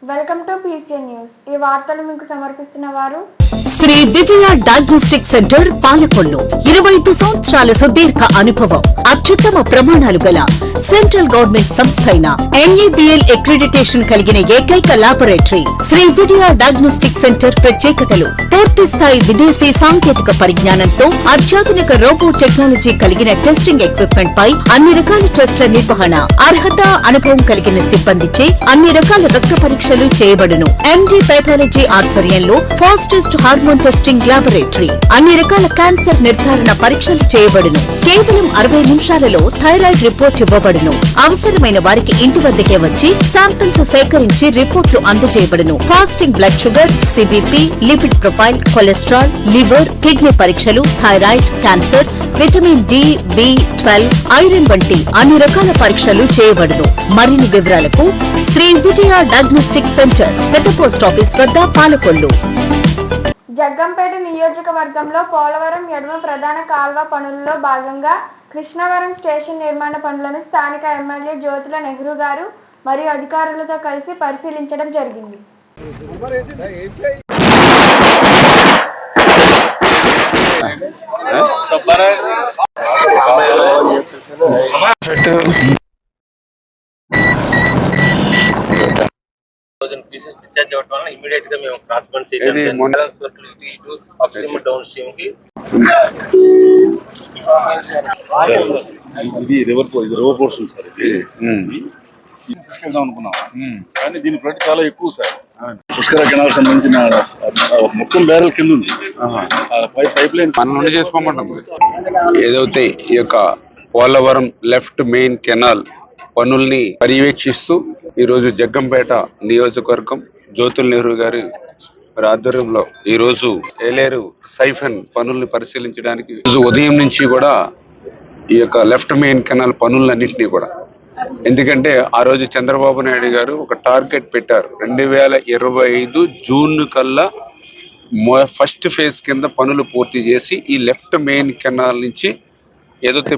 Welcome to PCN news. ఈ వార్తలు మీకు సమర్పిస్తున్న వారు శ్రీ విజయ డయాగ్నోస్టిక్ సెంటర్ పాలకొల్లు. 25 సంవత్సరాల సుదీర్ఘ అనుభవం, అత్యుత్తమ ప్రమాణాలు గల సెంట్రల్ గవర్నమెంట్ సంస్థ అయిన NABL అక్రిడిటేషన్ కలిగిన ఏకైక laboratory Shri Vijaya diagnostic centre. ప్రత్యేకతలు: పూర్తి స్థాయి విదేశీ సాంకేతిక పరిజ్ఞానంతో అత్యాధునిక రోబో టెక్నాలజీ కలిగిన టెస్టింగ్ ఎక్విప్మెంట్ పై అన్ని రకాల టెస్టుల నిర్వహణ, అర్హత, అనుభవం కలిగిన సిబ్బందిచే అన్ని రకాల రక్త పరీక్షలు చేయబడును. MD పాథాలజీ ఆధ్వర్యంలో ఫాస్టెస్ట్ హార్మోన్ టెస్టింగ్ లాబొరేటరీ, అన్ని రకాల క్యాన్సర్ నిర్ధారణ పరీక్షలు చేయబడును. కేవలం 60 నిమిషాలలో థైరాయిడ్ రిపోర్ట్ ఇవ్వబడును. అవసరమైన వారికి ఇంటి వద్దకే వచ్చి శాంపిల్స్ సేకరించి రిపోర్ట్లు అందజేయబడును. Fasting blood sugar, CBP, lipid profile, cholesterol, liver, kidney పరీక్షలు, thyroid, cancer, vitamin D, B12, iron వంటి అన్ని రకాల పరీక్షలు చేయబడును. మరిన్ని వివరాలకు శ్రీ విజయ డయాగ్నోస్టిక్ సెంటర్, పెద్ద పోస్ట్ ఆఫీస్ వద్ద, పాలకొల్లు. జగ్గంపేట నియోజకవర్గంలో పోలవరం ఎడమ ప్రధాన కాల్వ పనుల్లో భాగంగా కృష్ణవరం స్టేషన్ నిర్మాణ పనులను స్థానిక ఎమ్మెల్యే జ్యోతుల నెహ్రూ గారు మరియు అధికారులతో కలిసి పరిశీలించడం జరిగింది. పీసెస్ డిశ్చార్జ్ అవ్వడం వల్ల ఇమీడియట్ గా మేము cross bund up stream down stream కి ఇది రివర్ పోర్షన్ సార్. ఇది తీసుకెళ్దాం అనుకున్నాం కానీ దీని ప్రతి చాలా ఎక్కువ సార్. పుష్కర కెనాల్ సంబంధించిన మొత్తం బ్యారెల్ కింద ఉంది. పైప్ లైన్ మన నుండి చేసుకోమంటాం. ఏదైతే ఈ యొక్క పోలవరం లెఫ్ట్ మెయిన్ కెనాల్ పనుల్ని పర్యవేక్షిస్తూ ఈరోజు జగ్గంపేట నియోజకవర్గం జ్యోతుల నెహ్రూ గారి ఆధ్వర్యంలో ఈరోజు ఏలేరు సైఫన్ పనుల్ని పరిశీలించడానికి ఉదయం నుంచి కూడా ఈ యొక్క లెఫ్ట్ మెయిన్ కెనాల్ పనులన్నింటినీ కూడా, ఎందుకంటే ఆ రోజు చంద్రబాబు నాయుడు గారు ఒక టార్గెట్ పెట్టారు, 2025 జూన్ కల్లా ఫస్ట్ ఫేజ్ కింద పనులు పూర్తి చేసి ఈ లెఫ్ట్ మెయిన్ కెనాల్ నుంచి ఏదైతే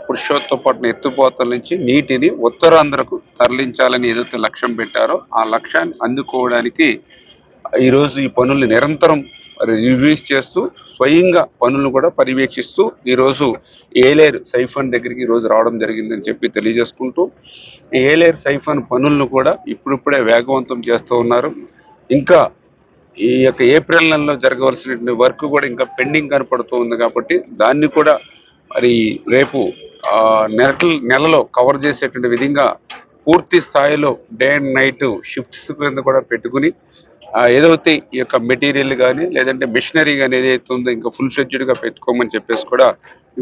పురుషోత్తపట్నం ఎత్తుపోతల నుంచి నీటిని ఉత్తరాంధ్రకు తరలించాలని ఏదైతే లక్ష్యం పెట్టారో ఆ లక్ష్యాన్ని అందుకోవడానికి ఈరోజు ఈ పనుల్ని నిరంతరం రివ్యూస్ చేస్తూ స్వయంగా పనులను కూడా పర్యవేక్షిస్తూ ఈరోజు ఏలేరు సైఫన్ దగ్గరికి ఈరోజు రావడం జరిగిందని చెప్పి తెలియజేసుకుంటూ, ఈ ఏలేరు సైఫన్ పనులను కూడా ఇప్పుడిప్పుడే వేగవంతం చేస్తూ ఉన్నారు. ఇంకా ఈ యొక్క ఏప్రిల్ నెలలో జరగవలసినటువంటి వర్క్ కూడా ఇంకా పెండింగ్ కనపడుతూ ఉంది కాబట్టి దాన్ని కూడా మరి రేపు నెలలో కవర్ చేసేటువంటి విధంగా పూర్తి స్థాయిలో డే అండ్ నైట్ షిఫ్ట్స్ కింద కూడా పెట్టుకుని ఏదైతే ఈ యొక్క మెటీరియల్ కానీ లేదంటే మిషనరీ కానీ ఏదైతే ఉందో ఇంకా ఫుల్ ఫ్లెడ్జ్డ్గా పెట్టుకోమని చెప్పేసి కూడా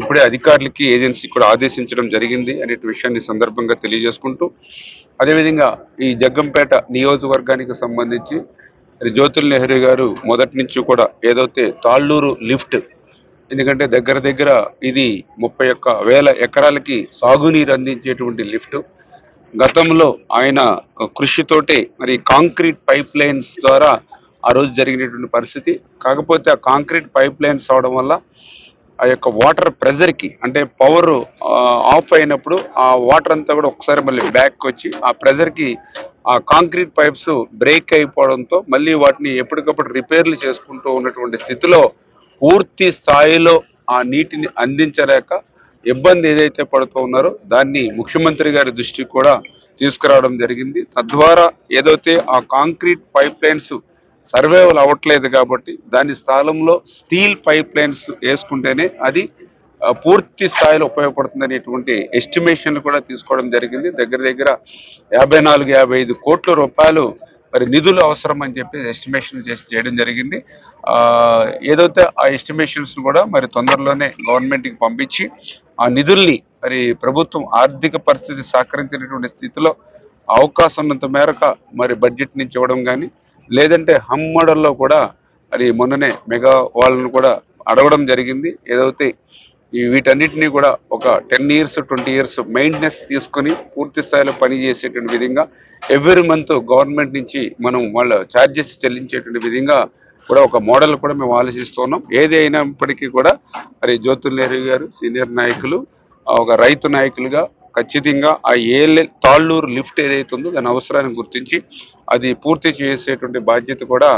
ఇప్పుడే అధికారులకి ఏజెన్సీ కూడా ఆదేశించడం జరిగింది అనే విషయాన్ని సందర్భంగా తెలియజేసుకుంటూ, అదేవిధంగా ఈ జగ్గంపేట నియోజకవర్గానికి సంబంధించి జ్యోతుల నెహ్రూ గారు మొదటి నుంచి కూడా ఏదైతే తాళ్ళూరు లిఫ్ట్, ఎందుకంటే దగ్గర ఇది 31,000 ఎకరాలకి సాగునీరు అందించేటువంటి లిఫ్ట్. గతంలో ఆయన కృషితోటే మరి కాంక్రీట్ పైప్ లైన్స్ ద్వారా ఆ రోజు జరిగినటువంటి పరిస్థితి. కాకపోతే ఆ కాంక్రీట్ పైప్ లైన్స్ అవడం వల్ల ఆ యొక్క వాటర్ ప్రెజర్కి, అంటే పవర్ ఆఫ్ అయినప్పుడు ఆ వాటర్ అంతా కూడా ఒకసారి మళ్ళీ బ్యాక్ వచ్చి ఆ ప్రెజర్కి ఆ కాంక్రీట్ పైప్స్ బ్రేక్ అయిపోవడంతో మళ్ళీ వాటిని ఎప్పటికప్పుడు రిపేర్లు చేసుకుంటూ ఉన్నటువంటి స్థితిలో పూర్తి స్థాయిలో ఆ నీటిని అందించలేక ఇబ్బంది ఏదైతే పడుతూ ఉన్నారో దాన్ని ముఖ్యమంత్రి గారి దృష్టికి కూడా తీసుకురావడం జరిగింది. తద్వారా ఏదైతే ఆ కాంక్రీట్ పైప్ లైన్స్ సర్వైవల్ అవ్వట్లేదు కాబట్టి దాని స్థానంలో స్టీల్ పైప్ లైన్స్ వేసుకుంటేనే అది పూర్తి స్థాయిలో ఉపయోగపడుతుంది అనేటువంటి ఎస్టిమేషన్ కూడా తీసుకోవడం జరిగింది. దగ్గర 54-55 కోట్ల రూపాయలు మరి నిధులు అవసరం అని చెప్పి ఎస్టిమేషన్ చేయడం జరిగింది. ఏదైతే ఆ ఎస్టిమేషన్స్ కూడా మరి తొందరలోనే గవర్నమెంట్కి పంపించి ఆ నిధుల్ని మరి ప్రభుత్వం ఆర్థిక పరిస్థితి సహకరించినటువంటి స్థితిలో అవకాశం ఉన్నంత మేరకు మరి బడ్జెట్ నుంచి ఇవ్వడం కానీ, లేదంటే హమ్మడల్లో కూడా మరి మొన్ననే మెగా వాళ్ళను కూడా అడగడం జరిగింది. ఏదైతే వీటన్నిటినీ కూడా ఒక 10 years 20 years మెయింటెనెన్స్ తీసుకొని పూర్తి స్థాయిలో పనిచేసేటువంటి విధంగా ఎవ్రీ మంత్ గవర్నమెంట్ నుంచి మనం వాళ్ళ ఛార్జెస్ చెల్లించేటువంటి విధంగా కూడా ఒక మోడల్ కూడా మేము ఆలోచిస్తున్నాం. ఏది అయినప్పటికీ కూడా మరి జ్యోతుల నెహ్రూ గారు సీనియర్ నాయకులు ఒక రైతు నాయకులుగా ఖచ్చితంగా ఆ తాళ్ళూరు లిఫ్ట్ ఏదైతే ఉందో దాని అవసరాన్ని గుర్తించి అది పూర్తి చేసేటువంటి బాధ్యత కూడా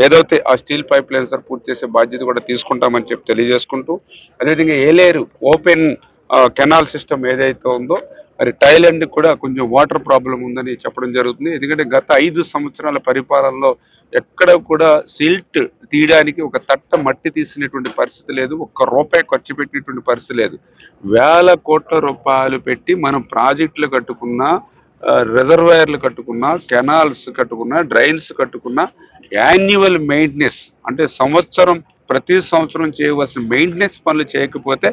ఏదైతే ఆ స్టీల్ పైప్ లైన్స్ పూర్తి చేసే బాధ్యత కూడా తీసుకుంటామని చెప్పి తెలియజేసుకుంటూ, అదేవిధంగా ఏలేరు ఓపెన్ కెనాల్ సిస్టమ్ ఏదైతే ఉందో మరి థాయిలాండ్ కూడా కొంచెం వాటర్ ప్రాబ్లం ఉందని చెప్పడం జరుగుతుంది. ఎందుకంటే గత 5 సంవత్సరాల పరిపాలనలో ఎక్కడ కూడా సిల్ట్ తీయడానికి ఒక తట్ట మట్టి తీసినటువంటి పరిస్థితి లేదు, ఒక్క రూపాయి ఖర్చు పెట్టినటువంటి పరిస్థితి లేదు. వేల కోట్ల రూపాయలు పెట్టి మనం ప్రాజెక్టులు కట్టుకున్నా, రిజర్వాయర్లు కట్టుకున్నా, కెనాల్స్ కట్టుకున్నా, డ్రైన్స్ కట్టుకున్నా యాన్యువల్ మెయింటెనెన్స్ అంటే ప్రతి సంవత్సరం చేయవలసిన మెయింటెనెన్స్ పనులు చేయకపోతే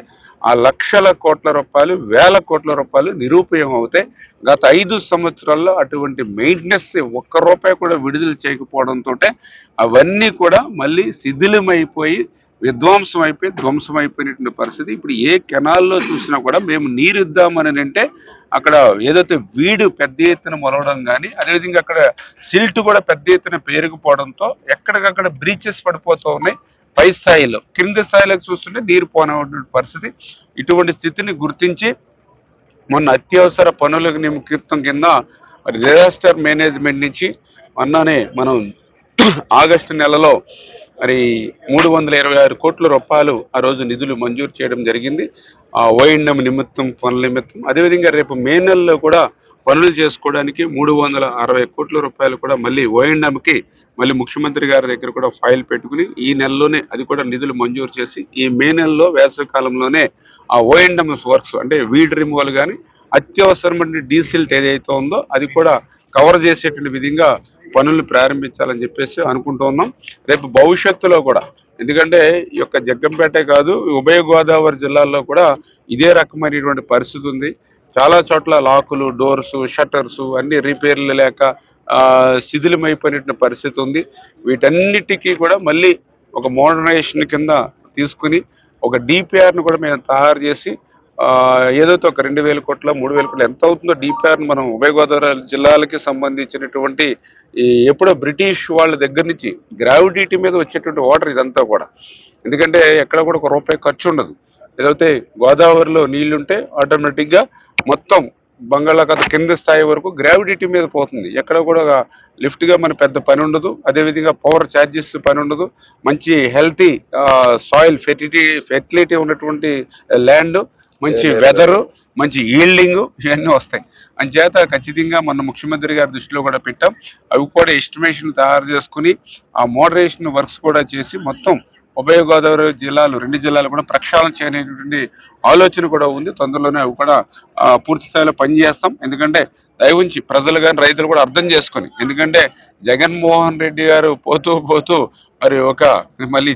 ఆ లక్షల కోట్ల రూపాయలు, వేల కోట్ల రూపాయలు నిరుపయోగం అవుతాయి. గత 5 సంవత్సరాల్లో అటువంటి మెయింటెనెన్స్ ఒక్క రూపాయి కూడా విడుదల చేయకపోవడంతో అవన్నీ కూడా మళ్ళీ శిథిలమైపోయి ధ్వంసం అయిపోయినటువంటి పరిస్థితి. ఇప్పుడు ఏ కెనాల్లో చూసినా కూడా మేము నీరు ఇద్దామని అంటే అక్కడ ఏదైతే వీడు పెద్ద ఎత్తున మొలవడం కానీ, అదేవిధంగా అక్కడ సిల్ట్ కూడా పెద్ద ఎత్తున పేరుకుపోవడంతో ఎక్కడికక్కడ బ్రీచెస్ పడిపోతూ ఉన్నాయి. పై స్థాయిలో కింది స్థాయిలోకి చూస్తుంటే నీరు పోనటువంటి పరిస్థితి. ఇటువంటి స్థితిని గుర్తించి మొన్న అత్యవసర పనులకు నిమిత్తం కింద మరి డిజాస్టర్ మేనేజ్మెంట్ నుంచి మొన్ననే మనం ఆగస్టు నెలలో మరి 326 కోట్ల రూపాయలు ఆ రోజు నిధులు మంజూరు చేయడం జరిగింది. ఓఎండ్ఎం పనుల నిమిత్తం. అదేవిధంగా రేపు మే నెలలో కూడా పనులు చేసుకోవడానికి 360 కోట్ల రూపాయలు కూడా మళ్ళీ ఓఎండ్ఎంకి మళ్ళీ ముఖ్యమంత్రి గారి దగ్గర కూడా ఫైల్ పెట్టుకుని ఈ నెలలోనే అది కూడా నిధులు మంజూరు చేసి ఈ మే నెలలో వేసవి కాలంలోనే ఆ ఓఎండ్ఎం వర్క్స్ అంటే వీడ్ రిమూవల్ కానీ అత్యవసరమైన డీసిల్ట్ ఏదైతే ఉందో అది కూడా కవర్ చేసేటువంటి విధంగా పనులు ప్రారంభించాలని చెప్పేసి అనుకుంటూ ఉన్నాం. రేపు భవిష్యత్తులో కూడా, ఎందుకంటే ఈ యొక్క జగ్గంపేటే కాదు ఉభయ గోదావరి జిల్లాల్లో కూడా ఇదే రకమైనటువంటి పరిస్థితి ఉంది. చాలా చోట్ల లాకులు, డోర్సు, షట్టర్సు అన్ని రిపేర్లు లేక శిథిలమైపోయినటువంటి పరిస్థితి ఉంది. వీటన్నిటికీ కూడా మళ్ళీ ఒక మోడర్నైజేషన్ కింద తీసుకుని ఒక డిపిఆర్ను కూడా మేము తయారు చేసి ఏదైతే ఒక 2,000 కోట్ల 3,000 కోట్ల ఎంత అవుతుందో డిపిఆర్ను మనం ఉభయ గోదావరి జిల్లాలకి సంబంధించినటువంటి ఎప్పుడో బ్రిటిష్ వాళ్ళ దగ్గర నుంచి గ్రావిటీ మీద వచ్చేటువంటి వాటర్ ఇదంతా కూడా. ఎందుకంటే ఎక్కడ కూడా ఒక రూపాయి ఖర్చు ఉండదు. ఏదైతే గోదావరిలో నీళ్లుంటే ఆటోమేటిక్గా మొత్తం బంగాళాఖాత కింద స్థాయి వరకు గ్రావిటీ మీద పోతుంది. ఎక్కడ కూడా లిఫ్ట్గా మన పెద్ద పని ఉండదు. అదేవిధంగా పవర్ ఛార్జెస్ పని ఉండదు. మంచి హెల్తీ సాయిల్ ఫెర్టిలిటీ ఉన్నటువంటి ల్యాండ్, మంచి వెదరు, మంచి ఈల్డింగ్ ఇవన్నీ వస్తాయి. అంచేత ఖచ్చితంగా మన ముఖ్యమంత్రి గారి దృష్టిలో కూడా పెట్టాం. అవి కూడా ఎస్టిమేషన్ తయారు చేసుకుని ఆ మోడరేషన్ వర్క్స్ కూడా చేసి మొత్తం ఉభయ గోదావరి జిల్లాలు 2 జిల్లాలు కూడా ప్రక్షాళన చేయనేటువంటి ఆలోచన కూడా ఉంది. తొందరలోనే అవి కూడా పూర్తి స్థాయిలో పనిచేస్తాం. ఎందుకంటే దయవుంచి ప్రజలు కానీ రైతులు కూడా అర్థం చేసుకొని, ఎందుకంటే జగన్మోహన్ రెడ్డి గారు పోతూ మరి మళ్ళీ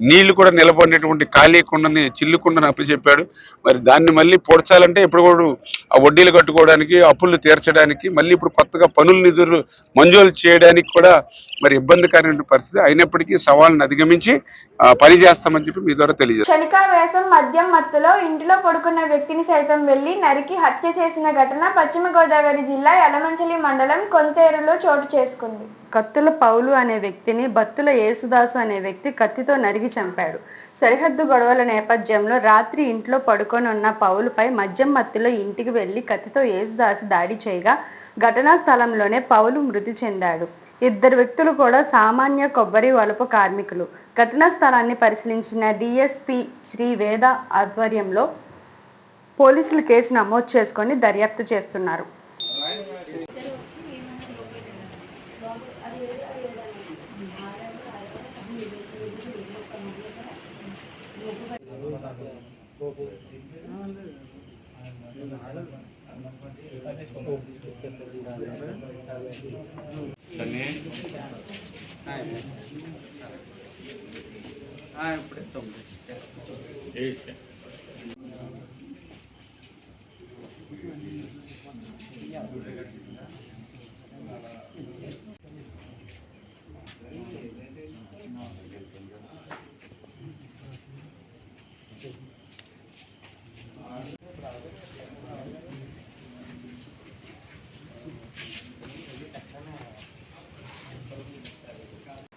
నీళ్లు కూడా నిలబడినటువంటి ఖాళీ కుండని చిల్లి కుండని అప్పచెప్పాడు. మరి దాన్ని మళ్ళీ పొడ్చాలంటే ఇప్పుడు కూడా ఆ వడ్డీలు కట్టుకోవడానికి, అప్పులు తీర్చడానికి, మళ్ళీ ఇప్పుడు కొత్తగా పనుల నిధులు మంజూరు చేయడానికి కూడా మరి ఇబ్బందికరమైన పరిస్థితి. అయినప్పటికీ సవాళ్ళను అధిగమించి పని చేస్తామని చెప్పి మీ ద్వారా తెలియజేస్తాం. క్షణికావేశం మద్యం మత్తులో ఇంటిలో పడుకున్న వ్యక్తిని సైతం వెళ్లి నరికి హత్య చేసిన ఘటన పశ్చిమ గోదావరి జిల్లా యలమంచిలి మండలం కొంతేరులో చోటు చేసుకుంది. కత్తుల పౌలు అనే వ్యక్తిని బత్తుల యేసుదాసు అనే వ్యక్తి కత్తితో నరికి చంపాడు. సరిహద్దు గొడవల నేపథ్యంలో రాత్రి ఇంట్లో పడుకొని ఉన్న పౌలుపై మద్యం మత్తులో ఇంటికి వెళ్లి కత్తితో యేసుదాసు దాడి చేయగా ఘటనా స్థలంలోనే పౌలు మృతి చెందాడు. 2 వ్యక్తులు కూడా సామాన్య కొబ్బరి వలపు కార్మికులు. ఘటనా స్థలాన్ని పరిశీలించిన డిఎస్పి శ్రీ వేద ఆధ్వర్యంలో పోలీసులు కేసు నమోదు చేసుకొని దర్యాప్తు చేస్తున్నారు.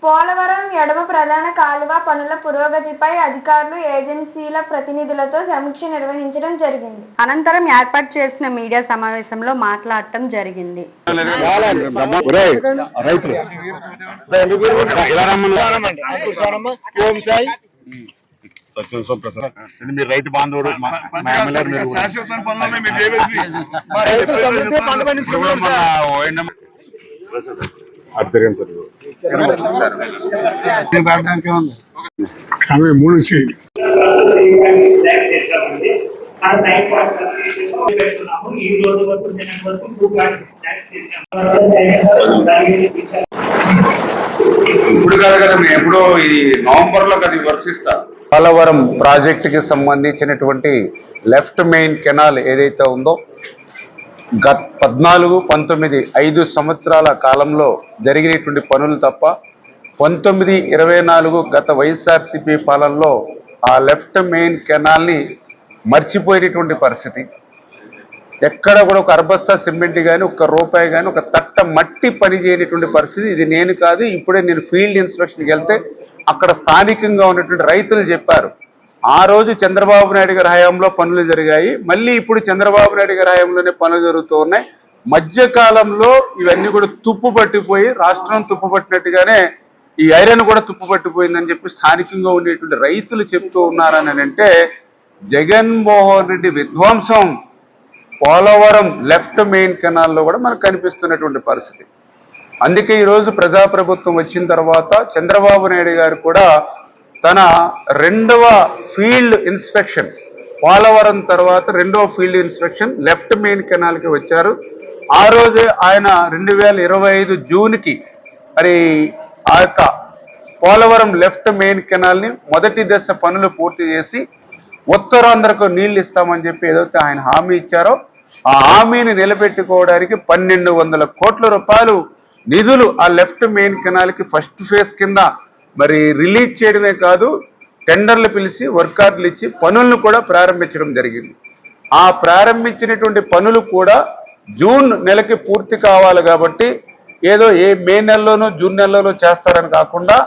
పోలవరం ఎడమ ప్రధాన కాలువ పనుల పురోగతిపై అధికారులు ఏజెన్సీల ప్రతినిధులతో సమీక్ష నిర్వహించడం జరిగింది. అనంతరం ఏర్పాటు చేసిన మీడియా సమావేశంలో మాట్లాడటం జరిగింది. మీరు రైతు బాంధవుడు మూడు ఇప్పుడు కాదు కదా, మేము ఎప్పుడో ఈ నవంబర్ లో కదా వర్షిస్తా. పోలవరం ప్రాజెక్ట్ కి సంబంధించినటువంటి లెఫ్ట్ మెయిన్ కెనాల్ ఏదైతే ఉందో గత 14, 19, 5 సంవత్సరాల కాలంలో జరిగినటువంటి పనులు తప్ప 19, 24 గత వైఎస్ఆర్సీపీ పాలనలో ఆ లెఫ్ట్ మెయిన్ కెనాల్ని మర్చిపోయినటువంటి పరిస్థితి. ఎక్కడ కూడా ఒక అర్బస్తా సిమెంట్ కానీ, ఒక్క రూపాయి కానీ, ఒక తట్ట మట్టి పని చేయనటువంటి పరిస్థితి. ఇది నేను కాదు, ఇప్పుడే నేను ఫీల్డ్ ఇన్స్పెక్షన్కి వెళ్తే అక్కడ స్థానికంగా ఉన్నటువంటి రైతులు చెప్పారు. ఆ రోజు చంద్రబాబు నాయుడు గారి హయాంలో పనులు జరిగాయి, మళ్ళీ ఇప్పుడు చంద్రబాబు నాయుడు గారి హయాంలోనే పనులు జరుగుతూ ఉన్నాయి. మధ్యకాలంలో ఇవన్నీ కూడా తుప్పు పట్టిపోయి, రాష్ట్రం తుప్పు పట్టినట్టుగానే ఈ ఐరన్ కూడా తుప్పు పట్టిపోయిందని చెప్పి స్థానికంగా ఉండేటువంటి రైతులు చెప్తూ ఉన్నారని అంటే, జగన్మోహన్ రెడ్డి విధ్వంసం పోలవరం లెఫ్ట్ మెయిన్ కెనాల్లో కూడా మనకు కనిపిస్తున్నటువంటి పరిస్థితి. అందుకే ఈరోజు ప్రజాప్రభుత్వం వచ్చిన తర్వాత చంద్రబాబు నాయుడు గారు కూడా తన 2వ ఫీల్డ్ ఇన్స్పెక్షన్, పోలవరం తర్వాత 2వ ఫీల్డ్ ఇన్స్పెక్షన్ లెఫ్ట్ మెయిన్ కెనాల్కి వచ్చారు. ఆ రోజే ఆయన 2025 జూన్కి మరి ఆ యొక్క పోలవరం లెఫ్ట్ మెయిన్ కెనాల్ని మొదటి దశ పనులు పూర్తి చేసి ఉత్తరాంధ్రకు నీళ్లు ఇస్తామని చెప్పి ఏదైతే ఆయన హామీ ఇచ్చారో ఆ హామీని నిలబెట్టుకోవడానికి 1200 కోట్ల రూపాయలు నిధులు ఆ లెఫ్ట్ మెయిన్ కెనాల్కి ఫస్ట్ ఫేజ్ కింద మరి రిలీజ్ చేయడమే కాదు, టెండర్లు పిలిచి వర్క్ ఆర్డర్లు ఇచ్చి పనులను కూడా ప్రారంభించడం జరిగింది. ఆ ప్రారంభించినటువంటి పనులు కూడా జూన్ నెలకి పూర్తి కావాలి కాబట్టి ఏదో మే నెలలోనో జూన్ నెలలోనో చేస్తారని కాకుండా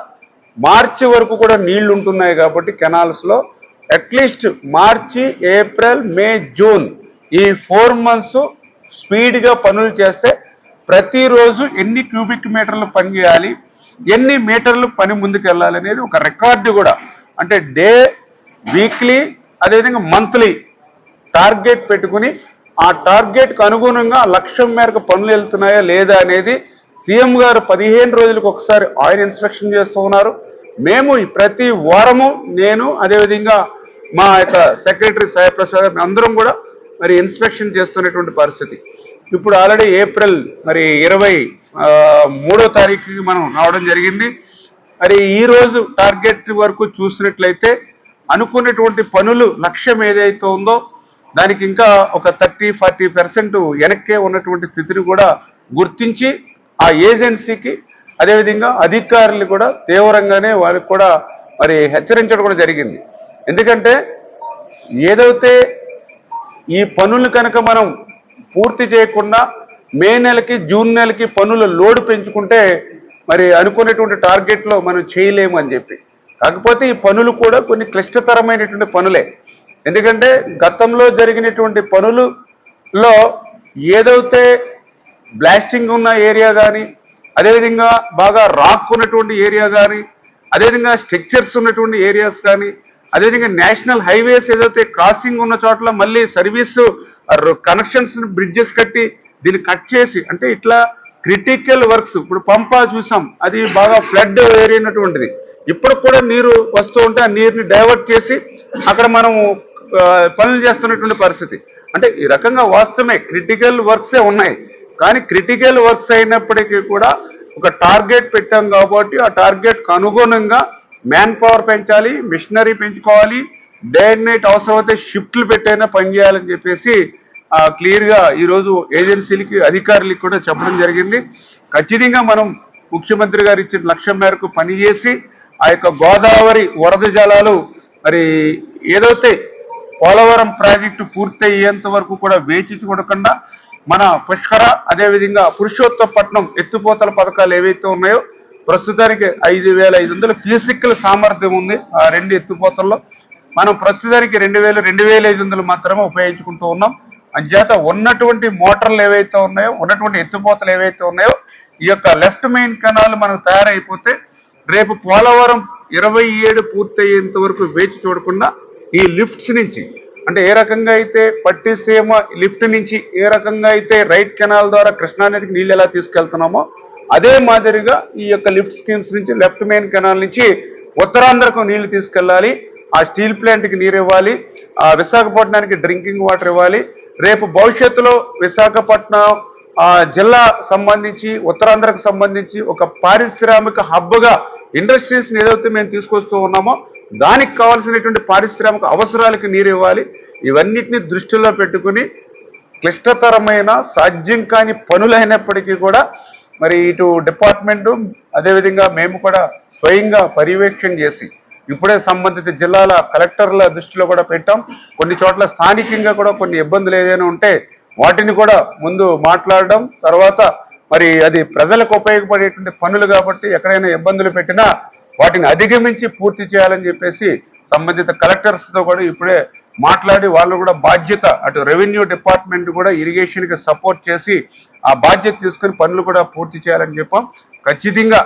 మార్చి వరకు కూడా నీళ్లు ఉంటున్నాయి కాబట్టి కెనాల్స్లో అట్లీస్ట్ మార్చి, ఏప్రిల్, మే, జూన్ ఈ 4 months స్పీడ్గా పనులు చేస్తే ప్రతిరోజు ఎన్ని క్యూబిక్ మీటర్లు పని చేయాలి, ఎన్ని మీటర్లు పని ముందుకు వెళ్ళాలి అనేది ఒక రికార్డు కూడా, అంటే డే, వీక్లీ, అదేవిధంగా మంత్లీ టార్గెట్ పెట్టుకుని ఆ టార్గెట్కు అనుగుణంగా లక్ష్యం మేరకు పనులు వెళ్తున్నాయా లేదా అనేది సీఎం గారు 15 రోజులకు ఒకసారి ఆయన ఇన్స్పెక్షన్ చేస్తూ ఉన్నారు. మేము ప్రతి వారము నేను అదేవిధంగా మా యొక్క సెక్రటరీ సాయిప్రసాద్ అందరం కూడా మరి ఇన్స్పెక్షన్ చేస్తున్నటువంటి పరిస్థితి. ఇప్పుడు ఆల్రెడీ ఏప్రిల్ మరి 23వ తారీఖుకి మనం రావడం జరిగింది. మరి ఈరోజు టార్గెట్ వరకు చూసినట్లయితే అనుకున్నటువంటి పనులు లక్ష్యం ఏదైతే ఉందో దానికి ఇంకా ఒక 30-40% వెనక్కే ఉన్నటువంటి స్థితిని కూడా గుర్తించి ఆ ఏజెన్సీకి అదేవిధంగా అధికారులు కూడా తీవ్రంగానే వాళ్ళకి కూడా మరి హెచ్చరించడం కూడా జరిగింది. ఎందుకంటే ఏదైతే ఈ పనులు కనుక మనం పూర్తి చేయకుండా మే నెలకి జూన్ నెలకి పనుల లోడ్ పెంచుకుంటే మరి అనుకునేటువంటి టార్గెట్లో మనం చేయలేము అని చెప్పి. కాకపోతే ఈ పనులు కూడా కొన్ని క్లిష్టతరమైనటువంటి పనులే. ఎందుకంటే గతంలో జరిగినటువంటి పనులలో ఏదైతే బ్లాస్టింగ్ ఉన్న ఏరియా కానీ, అదేవిధంగా బాగా రాక్ ఉన్నటువంటి ఏరియా కానీ, అదేవిధంగా స్ట్రక్చర్స్ ఉన్నటువంటి ఏరియాస్ కానీ, అదేవిధంగా నేషనల్ హైవేస్ ఏదైతే క్రాసింగ్ ఉన్న చోట్ల మళ్ళీ సర్వీసు కనెక్షన్స్ బ్రిడ్జెస్ కట్టి దీన్ని కట్ చేసి, అంటే ఇట్లా క్రిటికల్ వర్క్స్. ఇప్పుడు పంపా చూసాం, అది బాగా ఫ్లడ్ ఏరియా అయినటువంటిది. ఇప్పుడు కూడా నీరు వస్తూ ఉంటే ఆ నీరుని డైవర్ట్ చేసి అక్కడ మనం పనులు చేస్తున్నటువంటి పరిస్థితి. అంటే ఈ రకంగా వాస్తవమే క్రిటికల్ వర్క్సే ఉన్నాయి, కానీ క్రిటికల్ వర్క్స్ అయినప్పటికీ కూడా ఒక టార్గెట్ పెట్టాం కాబట్టి ఆ టార్గెట్కు అనుగుణంగా మ్యాన్ పవర్ పెంచాలి, మిషనరీ పెంచుకోవాలి, డే అండ్ నైట్ అవసరమైతే షిఫ్ట్లు పెట్టైనా పనిచేయాలని చెప్పేసి క్లియర్గా ఈరోజు ఏజెన్సీలకి అధికారులకి కూడా చెప్పడం జరిగింది. ఖచ్చితంగా మనం ముఖ్యమంత్రి గారు ఇచ్చిన లక్ష్యం మేరకు పనిచేసి ఆ యొక్క గోదావరి వరద జలాలు మరి ఏదైతే పోలవరం ప్రాజెక్టు పూర్తయ్యేంత వరకు కూడా వేచి చూడకుండా మన పుష్కర అదేవిధంగా పురుషోత్తపట్నం ఎత్తిపోతల పథకాలు ఏవైతే ఉన్నాయో ప్రస్తుతానికి 5500 క్యూసిక్ల సామర్థ్యం ఉంది ఆ 2 ఎత్తిపోతల్లో. మనం ప్రస్తుతానికి 2500 మాత్రమే ఉపయోగించుకుంటూ ఉన్నాం. అంచేత ఉన్నటువంటి మోటార్లు ఏవైతే ఉన్నాయో, ఉన్నటువంటి ఎత్తిపోతలు ఏవైతే ఉన్నాయో, ఈ యొక్క లెఫ్ట్ మెయిన్ కెనాల్ మనకు తయారైపోతే రేపు పోలవరం 27 పూర్తయ్యేంత వరకు వేచి చూడకుండా ఈ లిఫ్ట్స్ నుంచి, అంటే ఏ రకంగా అయితే పట్టిసీమ లిఫ్ట్ నుంచి ఏ రకంగా అయితే రైట్ కెనాల్ ద్వారా కృష్ణానదికి నీళ్ళు ఎలా తీసుకెళ్తున్నామో అదే మాదిరిగా ఈ యొక్క లిఫ్ట్ స్కీమ్స్ నుంచి లెఫ్ట్ మెయిన్ కెనాల్ నుంచి ఉత్తరాంధ్రకు నీళ్లు తీసుకెళ్ళాలి. ఆ స్టీల్ ప్లాంట్కి నీరు ఇవ్వాలి, ఆ విశాఖపట్నానికి డ్రింకింగ్ వాటర్ ఇవ్వాలి. రేపు భవిష్యత్తులో విశాఖపట్నం జిల్లా సంబంధించి ఉత్తరాంధ్రకు సంబంధించి ఒక పారిశ్రామిక హబ్గా ఇండస్ట్రీస్ని ఏదైతే మేము తీసుకొస్తూ ఉన్నామో దానికి కావాల్సినటువంటి పారిశ్రామిక అవసరాలకు నీరు ఇవ్వాలి. ఇవన్నిటిని దృష్టిలో పెట్టుకుని క్లిష్టతరమైన సాధ్యం కాని పనులైనప్పటికీ కూడా మరి ఇటు డిపార్ట్మెంటు అదేవిధంగా మేము కూడా స్వయంగా పర్యవేక్షణ చేసి ఇప్పుడే సంబంధిత జిల్లాల కలెక్టర్ల దృష్టిలో కూడా పెట్టాం. కొన్ని చోట్ల స్థానికంగా కూడా కొన్ని ఇబ్బందులు ఏదైనా ఉంటే వాటిని కూడా ముందు మాట్లాడడం, తర్వాత మరి అది ప్రజలకు ఉపయోగపడేటువంటి పనులు కాబట్టి ఎక్కడైనా ఇబ్బందులు పెట్టినా వాటిని అధిగమించి పూర్తి చేయాలని చెప్పేసి సంబంధిత కలెక్టర్స్తో కూడా ఇప్పుడే మాట్లాడి వాళ్ళు కూడా బాధ్యత, అటు రెవెన్యూ డిపార్ట్మెంట్ కూడా ఇరిగేషన్కి సపోర్ట్ చేసి ఆ బాధ్యత తీసుకుని పనులు కూడా పూర్తి చేయాలని చెప్పాం. ఖచ్చితంగా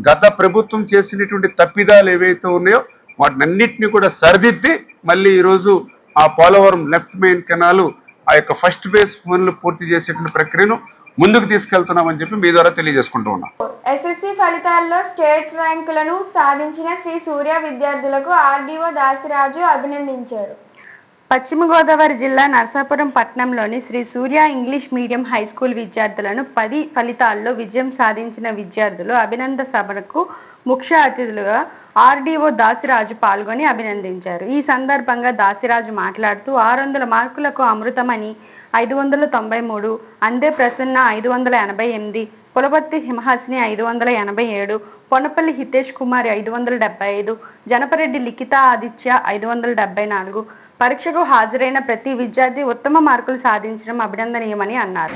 గత ప్రభుత్వం చేసినటువంటి తప్పిదాలు ఏవైతే ఉన్నాయో వాటిని అన్నింటినీ కూడా సరిదిద్ది మళ్ళీ ఈరోజు ఆ పోలవరం లెఫ్ట్ మెయిన్ కెనాల్ ఆ యొక్క ఫస్ట్ బేస్ పనులు పూర్తి చేసేటువంటి ప్రక్రియను ముందుకు తీసుకెళ్తున్నామని చెప్పి మీ ద్వారా తెలియజేసుకుంటూ ఉన్నాం. ఎస్ఎస్సి ఫలితాల్లో స్టేట్ ర్యాంకులను సాధించిన శ్రీ సూర్య విద్యార్థులకు ఆర్డీఓ దాసిరాజు అభినందించారు. పశ్చిమ గోదావరి జిల్లా నరసాపురం పట్టణంలోని Shri Surya English medium high school విద్యార్థులను 10 ఫలితాల్లో విజయం సాధించిన విద్యార్థులు అభినందన సభకు ముఖ్య అతిథులుగా ఆర్డీఓ దాసిరాజు పాల్గొని అభినందించారు. ఈ సందర్భంగా దాసిరాజు మాట్లాడుతూ 600 మార్కులకు అమృతమణి 593, అందే ప్రసన్న 588, పులపర్తి హిమహాసిని 587, పొన్నపల్లి హితేష్ కుమార్ 575, జనపరెడ్డి లిఖిత ఆదిత్య 574. పరీక్షకు హాజరైన ప్రతి విద్యార్థి ఉత్తమ మార్కులు సాధించడం అభినందనీయమని అన్నారు.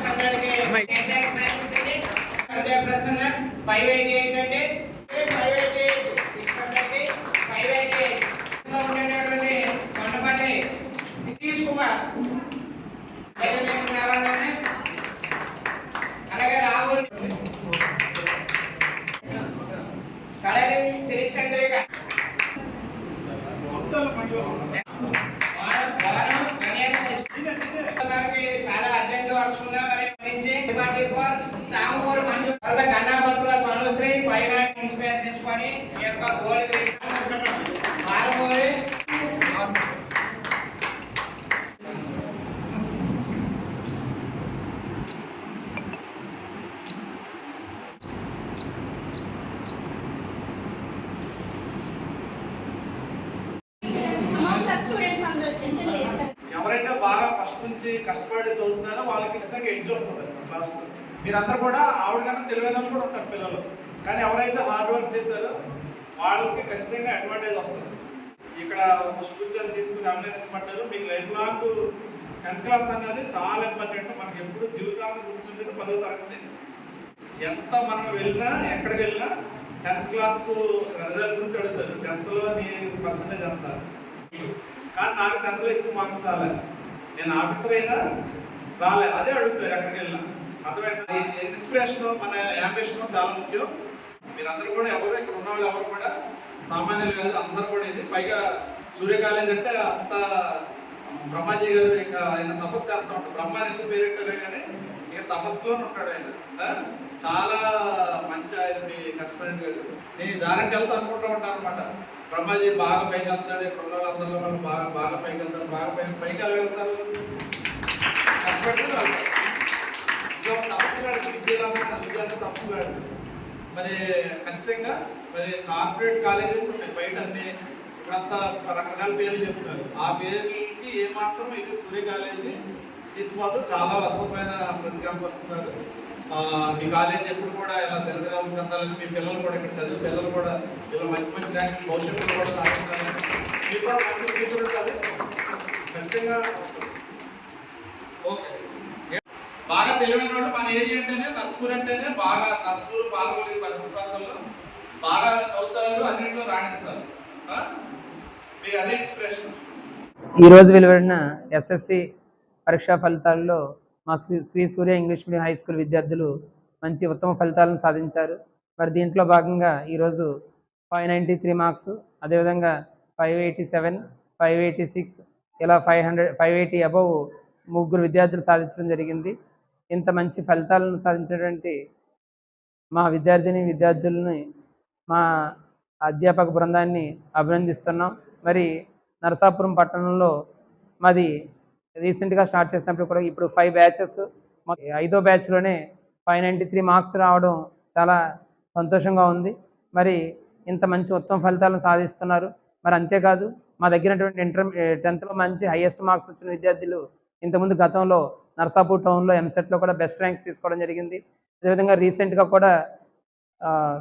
చాలా అర్జెంట్ వర్క్స్ ఉన్నాయి. పైన ఇన్స్పైర్ చేసుకొని ఈ యొక్క గోల్ ఎవరైతే బాగా ఫస్ట్ నుంచి కష్టపడి చదువుతున్నారో వాళ్ళకి ఖచ్చితంగా ఎడ్జ్ వస్తుంది. మీరందరూ కూడా ఆవిడ కన్నా తెలివైన కూడా ఉంటారు పిల్లలు, కానీ ఎవరైతే హార్డ్ వర్క్ చేశారో వాళ్ళకి ఖచ్చితంగా అడ్వాంటేజ్ వస్తుంది. ఇక్కడ పుష్పించాలు తీసుకుని అభినందించబడ్డారు. మీకు లైఫ్ లాంగ్ 10th క్లాస్ అనేది చాలా ఇంపార్టెంట్. మనకి ఎప్పుడు జీవితాన్ని గుర్తుండేది 10వ తరగతి. ఎంత మనం వెళ్ళినా ఎక్కడికి వెళ్ళినా 10th క్లాస్ రిజల్ట్ గురించి అడుగుతారు. 10thలో నీ పర్సంటేజ్ ఎంత, కానీ నాకు 10thలో ఎక్కువ మార్క్స్ రాలేదు, నేను ఆఫీసర్ అయినా రాలేదు, అదే అడుగుతారు ఎక్కడికి వెళ్ళినా. అర్థమైంది. ఇన్స్పిరేషన్ మన యాంబిషన్ చాలా ముఖ్యం. మీరందరూ కూడా ఎవరు ఇక్కడ ఉన్న వాళ్ళు ఎవరు కూడా సామాన్యులు కాదు, అందరూ కూడా ఇది. పైగా సూర్య కాలేజ్ అంటే అంత బ్రహ్మాజీ గారు ఇంకా ఆయన తపస్సు చేస్తూ ఉంటాడు. బ్రహ్మాని ఎందుకు పేరెట్టారే కానీ ఇక తపస్సులోనే ఉంటాడు ఆయన. చాలా మంచి ఆయన మీ కష్టపడి గారు. నేను దానికి వెళ్తా అనుకుంటూ ఉంటాను అనమాట. బ్రహ్మాజీ బాగా పైకి వెళ్తాడు, ఇక్కడ ఉన్న వాళ్ళందరిలో వాళ్ళు బాగా పైకి వెళ్తారు, బాగా పైకి వెళ్తారు, కష్టపడి తపస్సులాడు. విద్యలో తపస్సులాడు. మరి ఖచ్చితంగా మరి కార్పొరేట్ కాలేజెస్ ఉన్నాయి బయట అన్ని, ఇప్పుడంతా రకరకాల పేర్లు చెప్తున్నారు. ఆ పేర్లకి ఏమాత్రం ఇది సూర్య కాలేజీ తీసుకోవద్దు. చాలా అద్భుతమైన ప్రతిజ్ఞాపం వస్తున్నారు. మీ కాలేజీ ఎప్పుడు కూడా ఇలా తెలంగాణ చెందాలని, మీ పిల్లలు కూడా ఇక్కడ చదివే పిల్లలు కూడా ఇలా మంచి మంచి ర్యాంక్ భవిష్యత్తులో కూడా సాధించాలని, మీకు కూడా మంచి ఫ్యూచర్ ఉంటుంది ఖచ్చితంగా. ఓకే, బాగా తెలివైన వాళ్ళు మన ఏరియా అంటేనే నర్స్పూర్ అంటేనే బాగా నర్స్పూర్ పాల్గొనే పరిసర ప్రాంతాల్లో బాగా చదువుతారు, అన్నింటిలో రాణిస్తారు. మీకు అదే ఇన్స్పిరేషన్. ఈరోజు వెలువడిన ఎస్ఎస్సి పరీక్షా ఫలితాల్లో మా Shri Surya English medium high school విద్యార్థులు మంచి ఉత్తమ ఫలితాలను సాధించారు. మరి దీంట్లో భాగంగా ఈరోజు 593 మార్క్స్, అదేవిధంగా 587, 586 ఇలా 580 అబవ్ ముగ్గురు విద్యార్థులు సాధించడం జరిగింది. ఇంత మంచి ఫలితాలను సాధించినటువంటి మా విద్యార్థులని మా అధ్యాపక బృందాన్ని అభినందిస్తున్నాం. మరి నరసాపురం పట్టణంలో మాది రీసెంట్గా స్టార్ట్ చేసినప్పుడు కూడా ఇప్పుడు 5 బ్యాచెస్, 5వ బ్యాచ్లోనే 593 మార్క్స్ రావడం చాలా సంతోషంగా ఉంది. మరి ఇంత మంచి ఉత్తమ ఫలితాలను సాధిస్తున్నారు. మరి అంతేకాదు మా దగ్గరటువంటి 10th మంచి హైయెస్ట్ మార్క్స్ వచ్చిన విద్యార్థులు ఇంతకుముందు గతంలో నరసాపూర్ టౌన్లో ఎంసెట్లో కూడా బెస్ట్ ర్యాంక్స్ తీసుకోవడం జరిగింది. అదేవిధంగా రీసెంట్గా కూడా